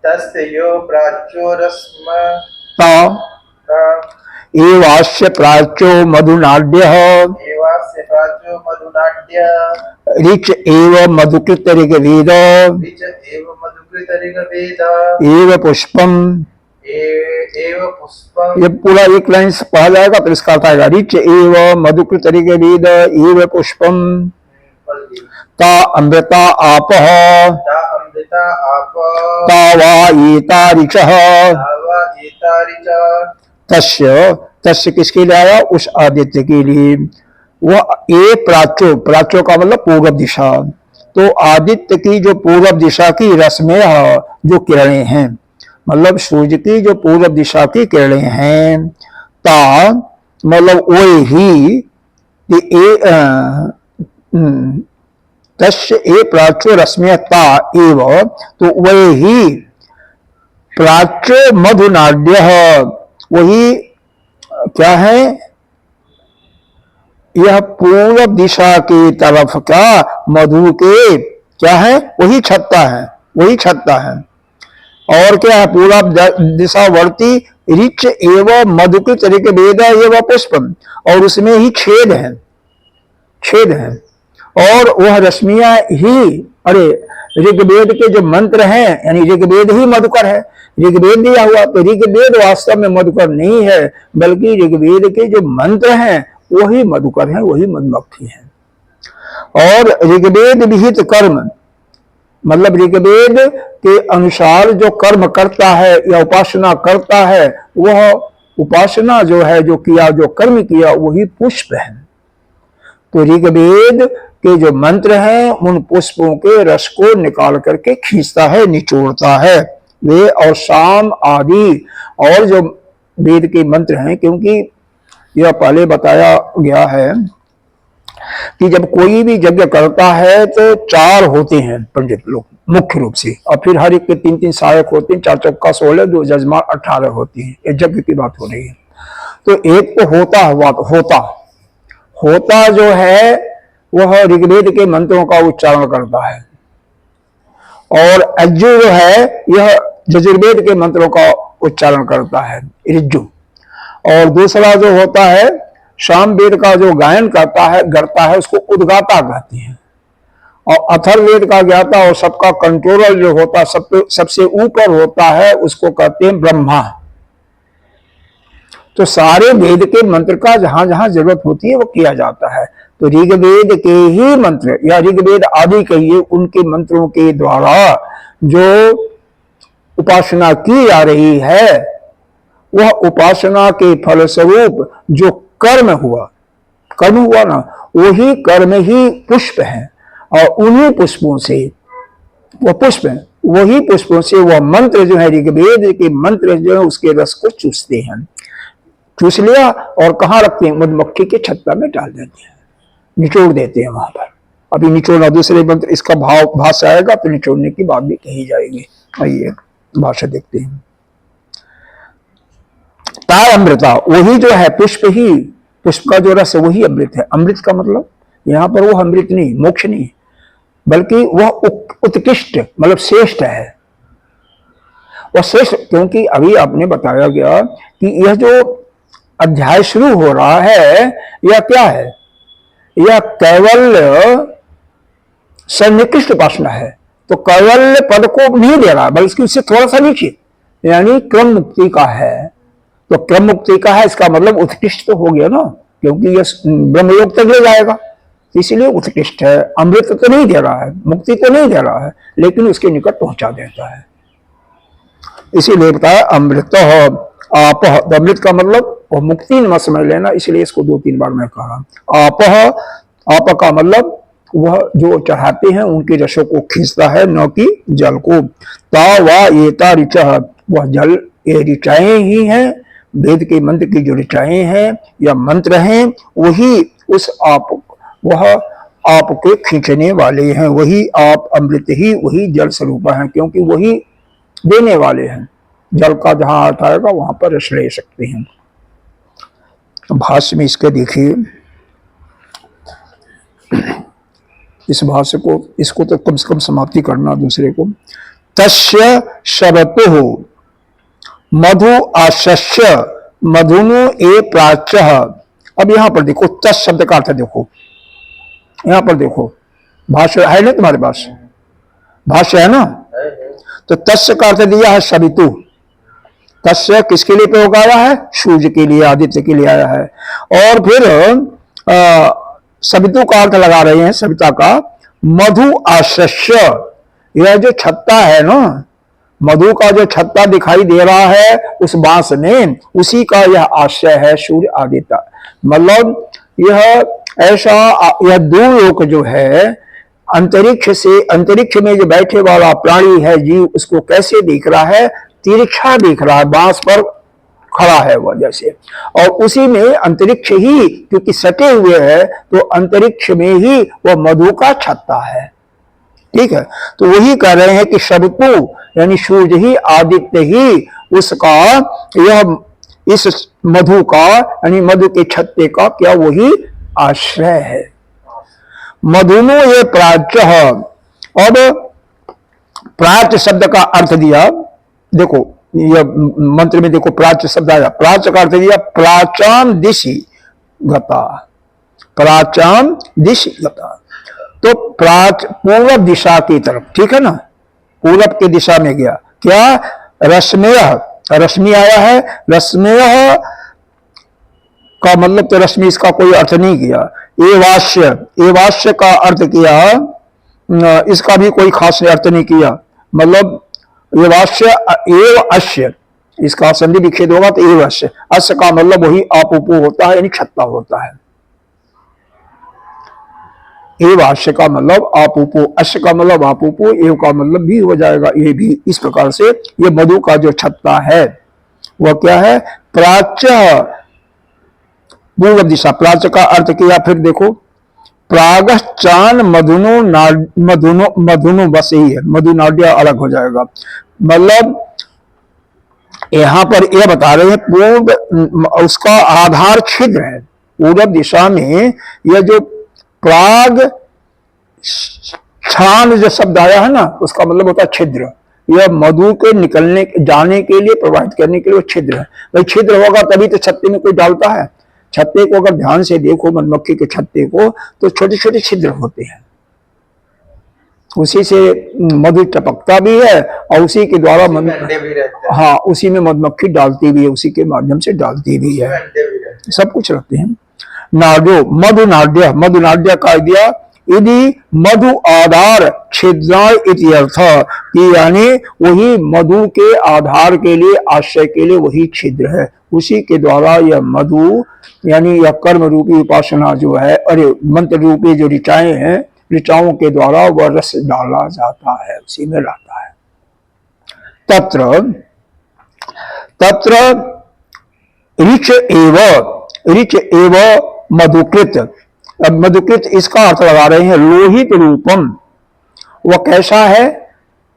तस्य यो प्राच्यो रश्मता, एवास्य प्राच्यो मधुनाड्यः, एवास्य प्राच्यो मधुनाड्यः, ऋच एव मधुकृत ऋग्वेद, ऋच एव मधुकृत ऋग्वेद, एव पुष्पम, एव पुष्पम। ये पूरा एक लाइन से पढ़ा जाएगा, फिर इसका अर्थ आएगा। ऋच एव मधुकृत ऋग्वेद एव पुष्पम, ता अमृता आपः, ता अमृता आपः, ता वा एता ऋचः, ता वा एता ऋचः। तस्य, तस्य किसके लिए आया, उस आदित्य के लिए। वह ए प्राच्यो, प्राच्यो का मतलब पूर्व दिशा, तो आदित्य की जो पूर्व दिशा की रश्में जो किरणें हैं, मतलब सूर्य की जो पूर्व दिशा की किरणें हैं, ता मतलब वो ही तस्य ए प्राच्यो रश्मिया ता एव, तो वही ही प्राच्यो मधुनाड्य, वही क्या है, यह पूर्व दिशा की तरफ का मधु के क्या है, वही छत्ता है, वही छत्ता है। और क्या है, पूर्व दिशावर्ती ऋच एवं मधुकृत ऋग्वेद एवं पुष्पम, और उसमें ही छेद है, छेद है, और वह रश्मियां ही, अरे ऋग्वेद के जो मंत्र हैं, यानी ऋग्वेद ही मधुकर है। ऋग्वेद दिया हुआ, तो ऋग्वेद वास्तव में मधुकर नहीं है, बल्कि ऋग्वेद के जो मंत्र हैं वही मधुकर हैं, वही मधुमक्खी हैं। और ऋग्वेद विहित कर्म, मतलब ऋग्वेद के अनुसार जो कर्म करता है या उपासना करता है, वह उपासना जो है, जो किया, जो कर्म किया, वही पुष्प है। तो ऋग्वेद के जो मंत्र हैं, उन पुष्पों के रस को निकाल करके खींचता है, निचोड़ता है, वे और साम आदि और जो वेद के मंत्र हैं, क्योंकि यह पहले बताया गया है कि जब कोई भी यज्ञ करता है तो 4 होते हैं पंडित लोग मुख्य रूप से, और फिर हर एक के 3-3 सहायक होते हैं, 4 चौका 16, 2 जजमान 18 होती हैं। ये यज्ञ की बात हो रही है। तो एक तो होता जो है वह ऋग्वेद के मंत्रों का उच्चारण करता है, और अज्जु जो है यह यजुर्वेद के मंत्रों का उच्चारण करता है, ऋज्जु। और दूसरा जो होता है सामवेद का जो गायन करता है उसको उद्गाता कहते हैं, और अथर्ववेद का ज्ञाता और सबका कंट्रोलर जो होता है, सबसे ऊपर होता है, उसको कहते हैं ब्रह्मा। तो सारे वेद के मंत्र का जहां जहां जरूरत होती है वो किया जाता है। तो ऋग्वेद के ही मंत्र या ऋग्वेद आदि कहिए, उनके मंत्रों के द्वारा जो उपासना की जा रही है, वह उपासना के फलस्वरूप जो कर्म हुआ ना, वही कर्म ही पुष्प है, और उन्हीं पुष्पों से वह पुष्प है, वही पुष्पों से वह मंत्र जो है, ऋग्वेद के मंत्र जो है उसके रस को चूसते हैं। चूस लिया और कहाँ रखते हैं? मधुमक्खी के छत्ता में डाल देते हैं, निचोड़ देते हैं वहां पर। अभी निचोड़ना दूसरे मंत्र, इसका भाष्य आएगा तो निचोड़ने की बात भी कही जाएगी। आइए भाष्य देखते हैं। तार अमृता, वही जो है पुष्प का जो रस है वही अमृत है। अमृत का मतलब यहाँ पर वो अमृत नहीं, मोक्ष नहीं, बल्कि वह उत्कृष्ट मतलब श्रेष्ठ है। वह श्रेष्ठ, क्योंकि अभी आपने बताया गया कि यह जो अध्याय शुरू हो रहा है यह क्या है? यह कैवल्य सन्निकृष्ट उपासना है। तो कैवल्य पद को नहीं दे रहा, बल्कि उससे थोड़ा सा नीचे, यानी क्रम मुक्ति का है। तो क्रम मुक्ति का है, इसका मतलब उत्कृष्ट तो हो गया ना, क्योंकि यह ब्रह्मलोक तक ले जाएगा, इसीलिए उत्कृष्ट है। अमृत तो नहीं दे रहा है, मुक्ति तो नहीं दे रहा है, लेकिन उसके निकट पहुंचा देता है। इसीलिए बताया अमृत आप। अमृत का मतलब और मुक्ति न समझ लेना, इसलिए इसको 2-3 बार मैं कहा। आप का मतलब वह जो चढ़ाते हैं उनके रसों को खींचता है, न कि जल को। ता वा येता ऋचा, वह जल ये ऋचाएं ही हैं, वेद के मंत्र की जो ऋचाएं हैं या मंत्र हैं, वही उस आप, वह आपके खींचने वाले हैं। वही आप अमृत ही, वही जल स्वरूप है, क्योंकि वही देने वाले हैं। जल का जहां अर्थ आएगा वहां पर रस ले सकते हैं। भाष्य में इसके देखिए, इस भाष्य को, इसको तो कम से कम समाप्ति करना दूसरे को। तस्य शरतु मधु आशस्य मधुनु ए प्राच्य। अब यहां पर देखो, तस् शब्द का अर्थ देखो, यहां पर देखो, भाष्य है ना तुम्हारे पास? भाष्य है ना? तो तस्य का अर्थ दिया है सवितु। तस्य किसके लिए प्रयोग आया है? सूर्य के लिए, आदित्य के लिए आया है। और फिर सवितु का अर्थ लगा रहे हैं, सविता का। मधु आशस्य, यह जो छत्ता है ना, मधु का जो छत्ता दिखाई दे रहा है उस बांस में, उसी का यह आश्रय है सूर्य आदित्य। मतलब यह ऐसा, यह दूरलोक जो है अंतरिक्ष से, अंतरिक्ष में जो बैठे वाला प्राणी है जीव, उसको कैसे दिख रहा है? तिरछा दिख रहा है, बांस पर खड़ा है वह जैसे। और उसी में अंतरिक्ष ही, क्योंकि सटे हुए है, तो अंतरिक्ष में ही वह मधु का छत्ता है। ठीक है, तो वही कह रहे हैं कि शरतु यानी सूर्य ही, आदित्य ही उसका, यह इस मधु का यानी मधु के छत्ते का क्या वही आश्रय है। मधुनो ये प्राच्य। अब प्राच्य शब्द का अर्थ दिया, देखो यह मंत्र में देखो प्राच्य शब्द आया, प्राच्य का अर्थ दिया प्राचाम दिशि गता, प्राचाम दिशि गता। तो पूर्व दिशा की तरफ, ठीक है ना, पूरब की दिशा में गया। क्या? रश्मेय, रश्मि आया है, रश्मेय का मतलब तो रश्मि, इसका कोई अर्थ नहीं किया। एवाश्य, एवाश्य का अर्थ किया, इसका भी कोई खास अर्थ नहीं किया। मतलब एवाश्य एव अश्य, इसका संधि विच्छेद होगा तो एव अश्य। अश्य का मतलब वही आप उपो होता है, यानी छत्ता होता है। एव आश्य का मतलब आपूपो, अश्य का मतलब आपूपो, एव का मतलब भी हो जाएगा ये भी। इस प्रकार से ये मधु का जो छत्ता है वह क्या है, प्राच्य, पूर्व दिशा। प्राच्य का अर्थ किया, फिर देखो, प्रागश्चान मधुनो मधुनो मधुनो, बस यही है, मधु नाड्य अलग हो जाएगा। मतलब यहां पर यह बता रहे हैं पूर्व, उसका आधार छिद्र है। पूर्व दिशा में यह जो प्राग छान जो शब्द आया है ना, उसका मतलब होता है छिद्र। यह मधु के निकलने जाने के लिए, प्रवाहित करने के लिए वो छिद्र है। भाई छिद्र होगा तभी तो छत्ते में कोई डालता है। छत्ते को अगर ध्यान से देखो, मधुमक्खी के छत्ते को, तो छोटे छोटे छिद्र होते हैं, उसी से मधु टपकता भी है और उसी के द्वारा हाँ, उसी में मधुमक्खी डालती भी है, उसी के माध्यम से डालती भी है, सब कुछ रखते हैं। नाड्यो, मधु नाड्य, मधु नाड्य का दिया यदि मधु आधार छिद्राय इति अर्थ, कि यानी वही मधु के आधार के लिए, आश्रय के लिए वही छिद्र है, उसी के द्वारा यह मधु यानी यह कर्म रूपी उपासना जो है, अरे मंत्र रूपी जो ऋचाएं हैं, ऋचाओं के द्वारा वह रस डाला जाता है, उसी में रहता है। तत्र तत्र ऋच एव मधुकृत। अब मधुकृत इसका अर्थ लगा रहे हैं लोहित रूपम। वह कैसा है,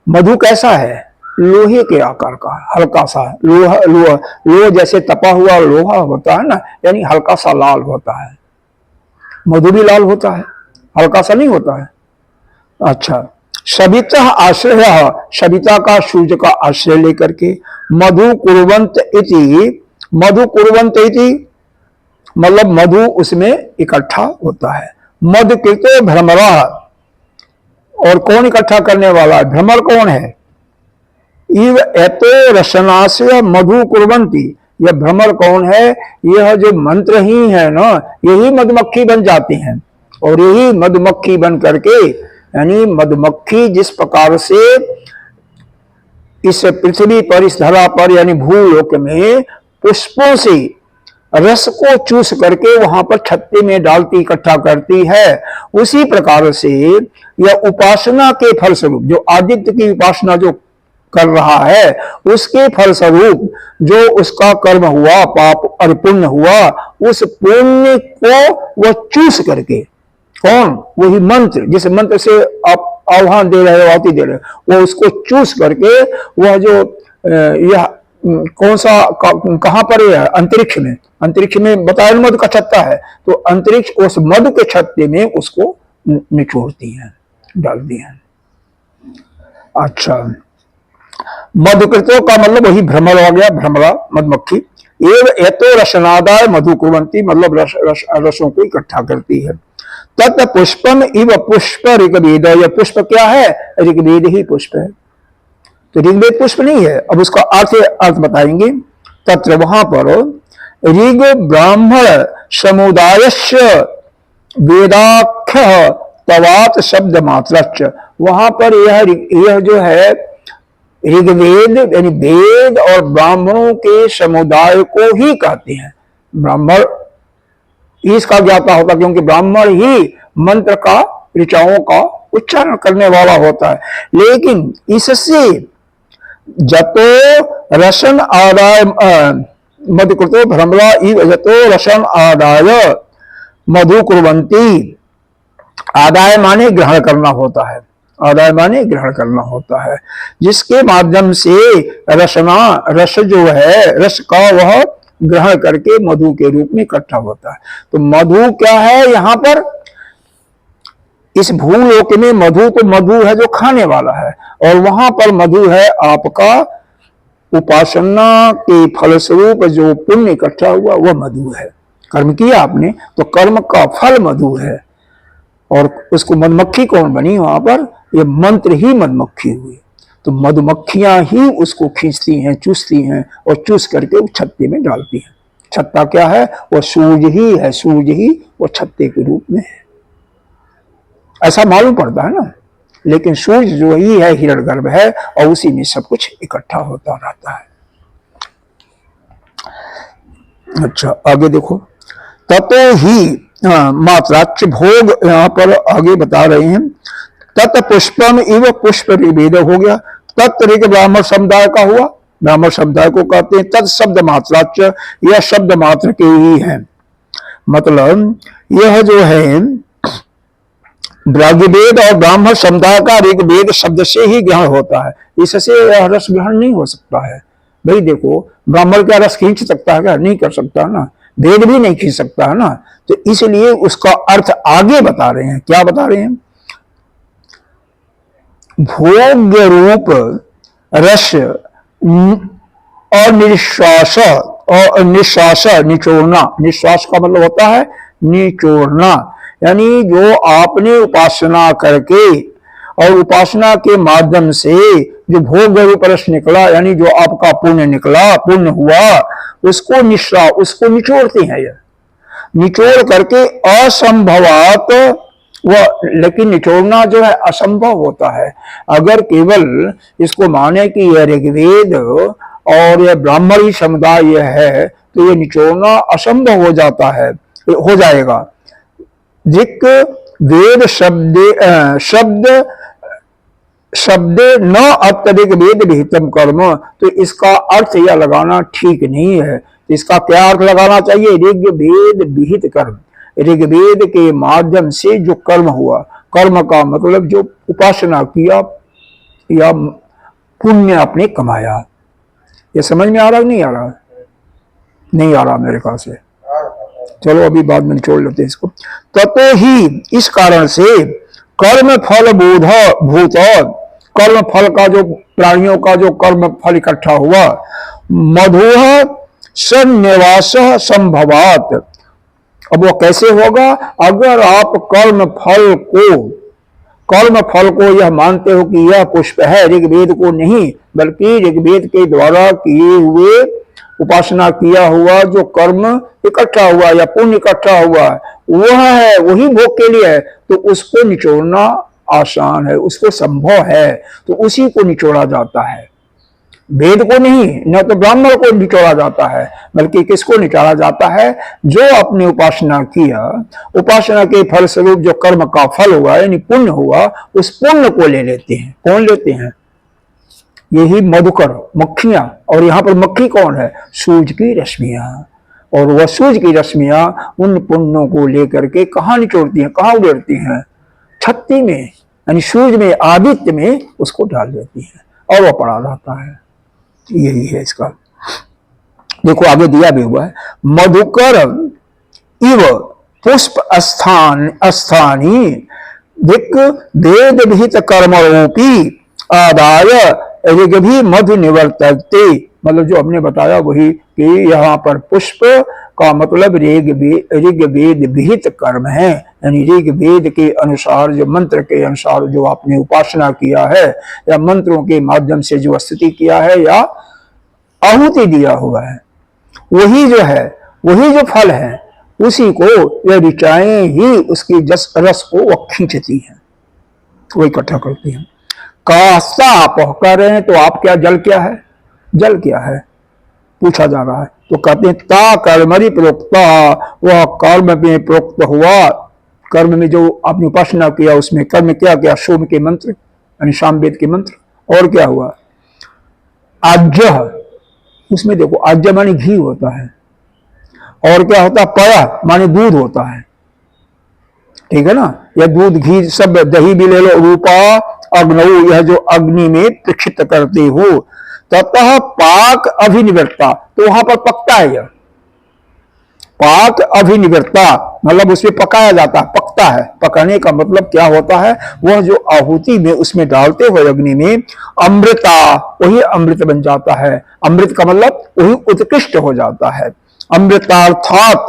मधु कैसा है, लोहे के आकार का, हल्का सा लोहा, लोह जैसे तपा हुआ लोहा होता है ना, यानी हल्का सा लाल होता है। मधु भी लाल होता है, हल्का सा नहीं होता है। अच्छा, सविता आश्रय, सविता का सूर्य का आश्रय लेकर के, मधु कुर्वंत इति, मधु कुर्वंत इति मतलब मधु उसमें इकट्ठा होता है। मधुकृतो भ्रमरा, और कौन इकट्ठा करने वाला है, भ्रमर कौन है, इव एतो रसनास्य मधु कुर्वंती, यह भ्रमर कौन है, यह जो मंत्र ही है ना, यही मधुमक्खी बन जाती हैं, और यही मधुमक्खी बन करके, यानी मधुमक्खी जिस प्रकार से इस पृथ्वी पर, इस धरा पर, यानी भूलोक में पुष्पों से रस को चूस करके वहां पर छत्ते में डालती, इकट्ठा करती है, उसी प्रकार से यह उपासना के फलस्वरूप, जो आदित्य की उपासना जो कर रहा है, उसके फलस्वरूप जो उसका कर्म हुआ, पाप और पुण्य हुआ, उस पुण्य को वह चूस करके, कौन, वही मंत्र, जिस मंत्र से आप आह्वान दे रहे हो, आहुति दे रहे हो, वो उसको चूस करके वह जो यह कौन सा कहां पर है, अंतरिक्ष में, अंतरिक्ष में बताया मधु का छत्ता है, तो अंतरिक्ष उस मधु के छत्ते में उसको निचोड़ती है, डालती है। अच्छा, मधुकृतों का मतलब वही भ्रमर हो गया, भ्रमरा मधुमक्खी। एव एतो रसनादाय मधु कुर्वंती, मतलब रसों को इकट्ठा करती है। तत् पुष्पम इव पुष्प ऋग्वेद, यह पुष्प क्या है, ऋग्वेद ही पुष्प है, तो ऋग्वेद पुष्प नहीं है। अब उसका अर्थ बताएंगे। तत्र वहां पर ऋग ब्राह्मण समुदायस्य वेदाख्य तवात शब्द मात्र, वहां पर यह जो है ऋग्वेद यानी वेद और ब्राह्मणों के समुदाय को ही कहते हैं। ब्राह्मण इसका ज्ञाता होता, क्योंकि ब्राह्मण ही मंत्र का, ऋचाओं का उच्चारण करने वाला होता है। लेकिन इससे जतो रसन आदाय मधुकृतो भ्रमरा इव जतो रसन आदाय मधु कुर्वंती, आदाय माने ग्रहण करना होता है, आदाय माने ग्रहण करना होता है, जिसके माध्यम से रसना, रस जो है, रस का वह ग्रहण करके मधु के रूप में इकट्ठा होता है। तो मधु क्या है, यहां पर इस भूलोक में मधु, तो मधु है जो खाने वाला है, और वहां पर मधु है आपका उपासना के फलस्वरूप जो पुण्य इकट्ठा हुआ, वह मधु है। कर्म किया आपने तो कर्म का फल मधु है, और उसको मधुमक्खी कौन बनी वहां पर, ये मंत्र ही मधुमक्खी हुई। तो मधुमक्खियां ही उसको खींचती हैं, चूसती हैं, और चूस करके वो छत्ते में डालती हैं। छत्ता क्या है, वो सूर्य ही है, सूर्य ही वो छत्ते के रूप में है, ऐसा मालूम पड़ता है ना। लेकिन सूर्य जो ही है हिरण्यगर्भ है, और उसी में सब कुछ इकट्ठा होता रहता है। अच्छा, आगे देखो। ततो ही मात्राच भोग यहाँ पर आगे बता रहे हैं। तत् पुष्पम इव पुष्प विभेद हो गया। तत् ऋग ब्राह्मण समुदाय का हुआ, ब्राह्मण समुदाय को कहते हैं। तत् शब्द मात्राच, यह शब्द मात्र के ही है, मतलब यह जो है ऋग्वेद और ब्राह्मण समुदाय का ऋग्वेद शब्द से ही ग्रहण होता है, इससे यह रस ग्रहण नहीं हो सकता है। भाई देखो, ब्राह्मण क्या रस खींच सकता है क्या? नहीं कर सकता ना, वेद भी नहीं खींच सकता है ना। तो इसलिए उसका अर्थ आगे बता रहे हैं। क्या बता रहे हैं? भोग्य रूप रस और निश्वास, और निश्वास निचोड़ना, निश्वास का मतलब होता है निचोड़ना, यानी जो आपने उपासना करके और उपासना के माध्यम से जो भोग रूप रस निकला, यानी जो आपका पुण्य निकला, पुण्य हुआ, उसको उसको निचोड़ते हैं। यह निचोड़ करके असंभवात वह, लेकिन निचोड़ना जो है असंभव होता है। अगर केवल इसको माने कि यह ऋग्वेद और यह ब्राह्मणी समुदाय है, तो यह निचोड़ना असंभव हो जाता है, हो जाएगा। ऋक् वेद शब्द न अत्यधिक वेद विहितम कर्म, तो इसका अर्थ यह लगाना ठीक नहीं है। इसका क्या अर्थ लगाना चाहिए? ऋग वेद विहित कर्म, ऋग्वेद के माध्यम से जो कर्म हुआ, कर्म का मतलब जो उपासना किया या पुण्य आपने कमाया। ये समझ में आ रहा नहीं आ रहा? नहीं आ रहा मेरे ख्याल से। चलो अभी बाद में छोड़ लेते हैं इसको। ततो ही, इस कारण से कर्म फल बोध भूत, कर्म फल का जो प्राणियों का जो कर्म फल इकट्ठा हुआ, मधुह सन्निवास संभवात। अब वो कैसे होगा? अगर आप कर्म फल को यह मानते हो कि यह पुष्प है, ऋग्वेद को नहीं, बल्कि ऋग्वेद के द्वारा किए हुए उपासना किया हुआ जो कर्म इकट्ठा हुआ या पुण्य इकट्ठा हुआ वह है, वही भोग के लिए है, तो उसको निचोड़ना आसान है, उसको संभव है, तो उसी को निचोड़ा जाता है। वेद को नहीं, न तो ब्राह्मण को निचोड़ा जाता है, बल्कि किसको निचोड़ा जाता है? जो अपने उपासना किया, उपासना के फलस्वरूप जो कर्म का फल हुआ यानी पुण्य हुआ, उस पुण्य को ले लेते हैं। कौन लेते हैं? यही मधुकर, मक्खियां। और यहाँ पर मक्खी कौन है? सूरज की रश्मियां। और वह सूरज की रश्मियां उन पुण्यों को लेकर के कहाँ निचोड़ती हैं, कहाँ उड़ेरती हैं? छत्ती में, यानी सूरज में, आदित्य में उसको डाल देती है और वह पड़ा रहता है। यही है इसका। देखो आगे दिया भी हुआ है, मधुकर इव पुष्प स्थानी दिक वेद विहित कर्मरूपी आदाय ऋग्भि मधु निवर्तते। मतलब जो हमने बताया वही कि यहाँ पर पुष्प का मतलब ऋग्वेद विहित कर्म है, यानी ऋग्वेद के अनुसार, जो मंत्र के अनुसार जो आपने उपासना किया है या मंत्रों के माध्यम से जो स्तुति किया है या आहुति दिया हुआ है, वही जो है, वही जो फल है, उसी को यह ऋचाएं ही उसकी रस को वह खींचती हैं, वो इकट्ठा करती हैं। कास्ता आप कह रहे हैं, तो आप क्या, जल क्या है? जल क्या है पूछा जा रहा है, तो कहते हैं ता कर्मणि प्रोक्ता, वह कर्म में प्रोक्त हुआ, कर्म में जो आपने उपासना किया उसमें कर्म क्या क्या? सोम के मंत्र यानी सामवेद के मंत्र। और क्या हुआ? आज्य, उसमें देखो आज्य माने घी होता है, और क्या होता है? पया माने दूध होता है, ठीक है ना? यह दूध घी सब, दही भी ले लो। रूपा अग्नऊ, यह जो अग्नि में प्रक्षित करते हो। ततः पाक अभिनिवृत्ता, तो वहां पर पकता है यह, पाक अभिनिवृत्ता मतलब उसमें पकाया जाता है, पकता है। पकाने का मतलब क्या होता है? वह जो आहुति में उसमें डालते हो अग्नि में, अमृता, वही अमृत बन जाता है। अमृत का मतलब वही उत्कृष्ट हो जाता है। अमृतार्थात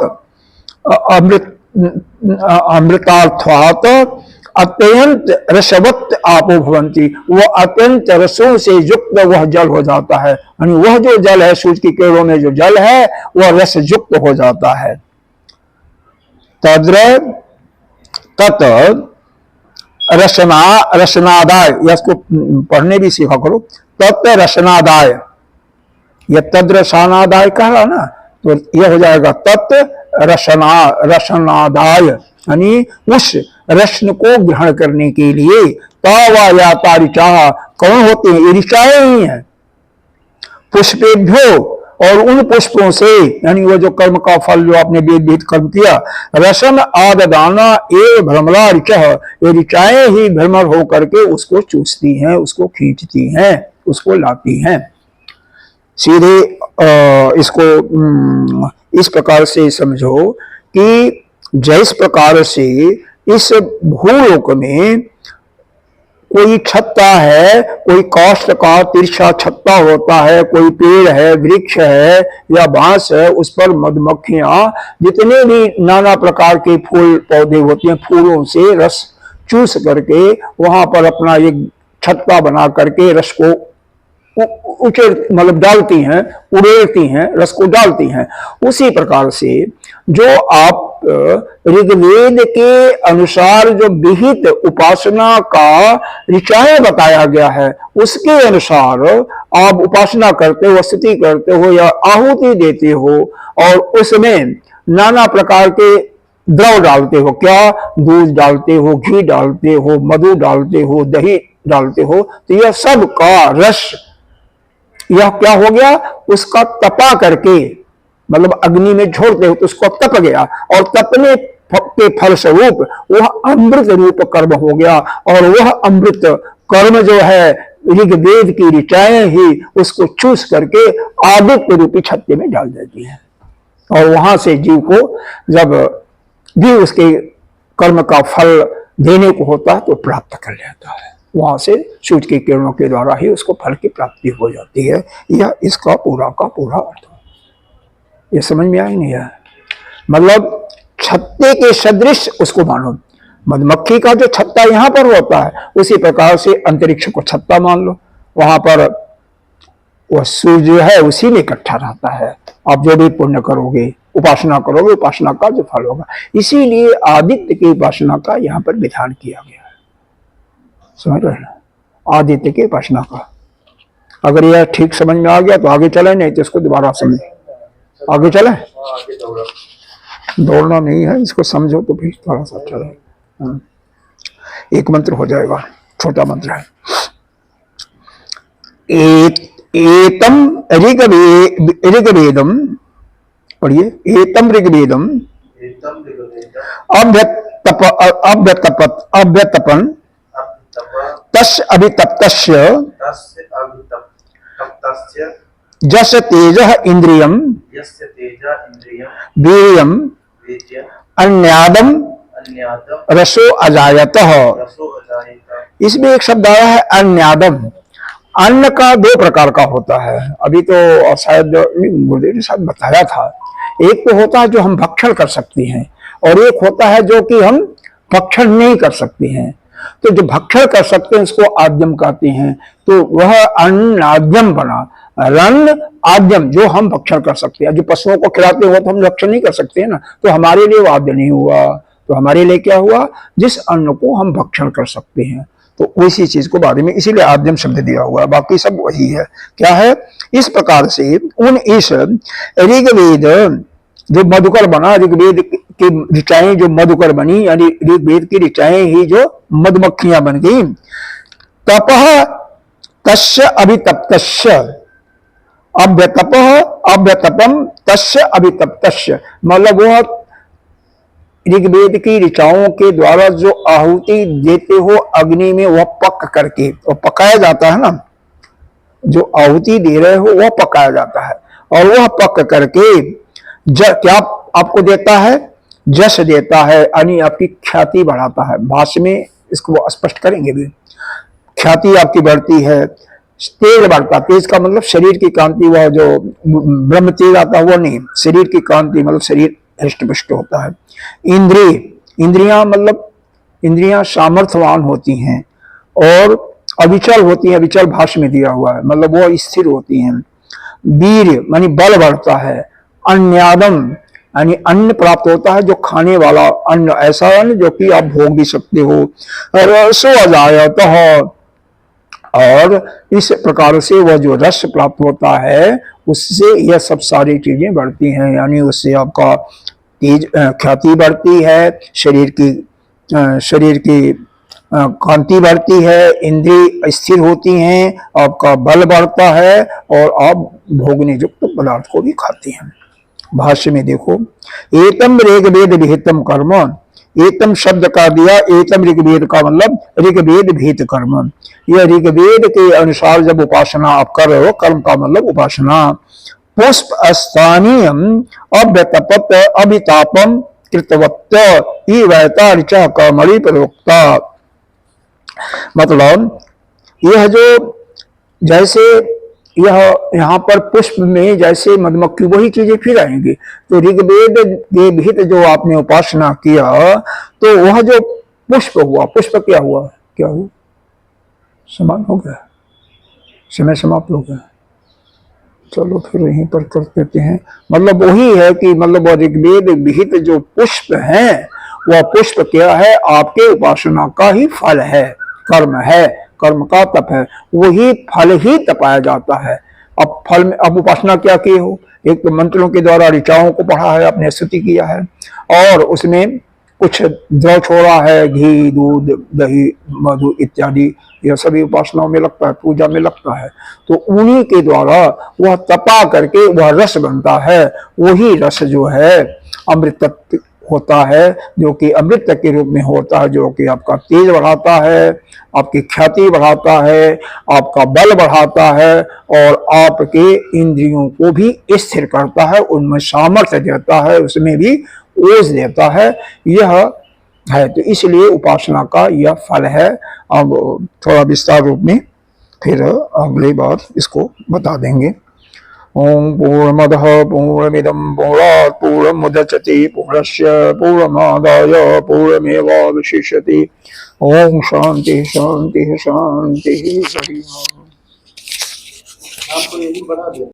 अत्यंत रसवत आपो भवंती, वह अत्यंत रसों से युक्त वह जल हो जाता है, यानी वह जो जल है, सूर्य की किरणों में जो जल है वह रस युक्त हो जाता है। तद्र तत् रसनादाय, इसको पढ़ने भी सीखा करो। तत् रसनादाय, यह तद्र रसनादाय कह रहा ना, तो यह हो जाएगा तत् रसनादाय यानी उस रसन को ग्रहण करने के लिए तावा याता ऋचा कौन होते हैं? ये ऋचाएं ही हैं। पुष्पेभ्यो और उन पुष्पों से यानी वो जो कर्म का फल जो आपने वेद वेद कर्म किया, रसन आददाना ए भ्रमरा ऋचः, ये ऋचाएं ही भ्रमर हो करके उसको चूसती हैं, उसको खींचती हैं, उसको लाती हैं। सीधे इसको इस प्रकार से समझो कि जिस प्रकार से इस भूलोक में कोई छत्ता है, कोई काष्ठ का तिरछा छत्ता होता है, कोई पेड़ है, वृक्ष है या बांस है, उस पर मधुमक्खियां जितने भी नाना प्रकार के फूल पौधे होते हैं, फूलों से रस चूस करके वहां पर अपना एक छत्ता बना करके रस को उचेड़ मतलब डालती हैं, उड़ेलती हैं, रस को डालती हैं। उसी प्रकार से जो आप ऋग्वेद के अनुसार जो विहित उपासना का ऋचाएं बताया गया है, उसके अनुसार आप उपासना करते हो, स्तुति करते हो या आहुति देते हो और उसमें नाना प्रकार के द्रव डालते हो। क्या? दूध डालते हो, घी डालते हो, मधु डालते हो, दही डालते हो, तो यह सब का रस यह क्या हो गया? उसका तपा करके मतलब अग्नि में झोड़ते हो तो उसको तप गया और तपने के फलस्वरूप वह अमृत रूप कर्म हो गया और वह अमृत कर्म जो है ऋग्वेद की ऋचाएं ही उसको चूस करके आदित्य रूपी छत्ते में डाल देती है और वहां से जीव को जब भी उसके कर्म का फल देने को होता है तो प्राप्त कर लेता है। वहां से सूर्य की किरणों के द्वारा ही उसको फल की प्राप्ति हो जाती है। यह इसका पूरा का पूरा अर्थ है। ये समझ में आई नहीं है? मतलब छत्ते के सदृश उसको मानो। मधुमक्खी का जो छत्ता यहां पर होता है उसी प्रकार से अंतरिक्ष को छत्ता मान लो। वहां पर वह सूर्य जो है उसी में इकट्ठा रहता है। आप जो भी पुण्य करोगे, उपासना करोगे, उपासना का जो फल होगा। इसीलिए आदित्य की उपासना का यहाँ पर विधान किया गया है। समझ रहे ना? आदित्य की उपासना का अगर यह ठीक समझ में आ गया तो आगे चले, नहीं तो इसको दोबारा समझ आगे चले। दौड़ना नहीं है, इसको समझो तो फिर थोड़ा सा चले। एक मंत्र हो जाएगा, छोटा मंत्र है। एतम ऋग्वेदम, पढ़िए। एतम ऋग्वेदम अभ्यतपन तस्य अभितप्तस्य जस तेज इंद्रियम वीर्यम अन्यादम रसो अजायतः। इसमें एक शब्द आया है अन्यादम। अन्न का दो प्रकार का होता है। अभी तो शायद गुरुदेव ने शायद बताया था। एक तो होता है जो हम भक्षण कर सकते हैं और एक होता है जो कि हम भक्षण नहीं कर सकते हैं। तो जो भक्षण कर सकते हैं उसको आद्यम कहते हैं। तो वह अन्नाद्यम बना। रन्न आद्यम जो हम भक्षण कर सकते हैं। जो पशुओं को खिलाते हो तो हम भक्षण नहीं कर सकते हैं ना, तो हमारे लिए वो आद्य नहीं हुआ। तो हमारे लिए क्या हुआ? जिस अन्न को हम भक्षण कर सकते हैं तो उसी चीज को बारे में इसीलिए आद्यम शब्द दिया हुआ है। बाकी सब वही है। क्या है? इस प्रकार से उन इस ऋग्वेद जो मधुकर बना, ऋग्वेद की ऋचाएं जो मधुकर बनी, यानी ऋग्वेद की ऋचाएं ही जो मधुमक्खियां बन गई। तपः तस्य अभितप्तस्य अभ्यतपम तस्य अभितप्तस्य, मतलब वह ऋग्वेद की ऋचाओं के द्वारा जो आहुति देते हो अग्नि में, वह पक करके, और पकाया जाता है ना, जो आहुति दे रहे हो वह पकाया जाता है और वह पक करके क्या आपको देता है? जश देता है, यानी आपकी ख्याति बढ़ाता है। भाष्य में इसको स्पष्ट करेंगे भी। ख्याति आपकी बढ़ती है, तेज बढ़ता। तेज का मतलब शरीर की कांति, वह जो ब्रह्म तेज आता है वो नहीं, शरीर की कांति मतलब शरीर हृष्ट-पुष्ट होता है। इंद्रियां मतलब इंद्रियां सामर्थ्यवान होती हैं और अविचल होती हैं। अविचल भाष्य में दिया हुआ है, मतलब वो स्थिर होती हैं। वीर मानी बल बढ़ता है। अन्यादम यानी अन्न प्राप्त होता है, जो खाने वाला अन्न, ऐसा अन्न जो कि आप भोग भी सकते हो। रसो अजायतः, और इस प्रकार से वह जो रस प्राप्त होता है उससे यह सब सारी चीजें बढ़ती हैं। यानी उससे आपका ख्याति बढ़ती है, शरीर की कांति बढ़ती है, इंद्रिय स्थिर होती हैं, आपका बल बढ़ता है और आप भोगने युक्त पदार्थ को भी खाते हैं। भाष्य में देखो, एतम ऋग्वेद विहितम कर्म, एतम शब्द का दिया, एतम ऋग्वेद का मतलब ऋग्वेद विहित कर्म, यह ऋग्वेद के अनुसार जब उपासना आप कर रहे हो, कर्म का मतलब उपासना, पुष्प स्थानीयम अव्यतपत अभितापम कृतवत्त वैता ऋचा कर्मणि प्रयोक्ता, मतलब यह जो जैसे यह यहाँ पर पुष्प में जैसे मधुमक्खी वही चीजें फिर आएंगी, तो ऋग्वेद के विहित जो आपने उपासना किया तो वह जो पुष्प हुआ, पुष्प क्या हुआ, क्या हुआ, समान हो गया, समय समाप्त हो गया। चलो फिर यहीं पर कर देते हैं। मतलब वही है कि मतलब ऋग्वेद विहित जो पुष्प है वह पुष्प क्या है, आपके उपासना का ही फल है, कर्म है, कर्म का तप है, वही फल ही तपाया जाता है। अब फल में अब उपासना क्या की हो, एक तो मंत्रों के द्वारा ऋचाओं को पढ़ा है, आपने स्तुति किया है और उसमें कुछ द्रव छोड़ा है, घी दूध दही मधु इत्यादि, यह सभी उपासनाओं में लगता है, पूजा में लगता है। तो उन्हीं के द्वारा वह तपा करके वह रस बनता है, वही रस जो है अमृत होता है, जो कि अमृत के रूप में होता है, जो कि आपका तेज बढ़ाता है, आपकी ख्याति बढ़ाता है, आपका बल बढ़ाता है और आपके इंद्रियों को भी स्थिर करता है, उनमें सामर्थ्य देता है, उसमें भी ओज देता है, यह है। तो इसलिए उपासना का यह फल है। अब थोड़ा विस्तार रूप में फिर अगली बार इसको बता देंगे। ओम पूर्णमदः पूर्णमिदं पूर्णात् पूर्णमुदच्यते पूर्णस्य पूर्णमादाय पूर्णमेवावशिष्यते। ओम शांति शांति शांति। हरि ओम। आपको यही बना दे।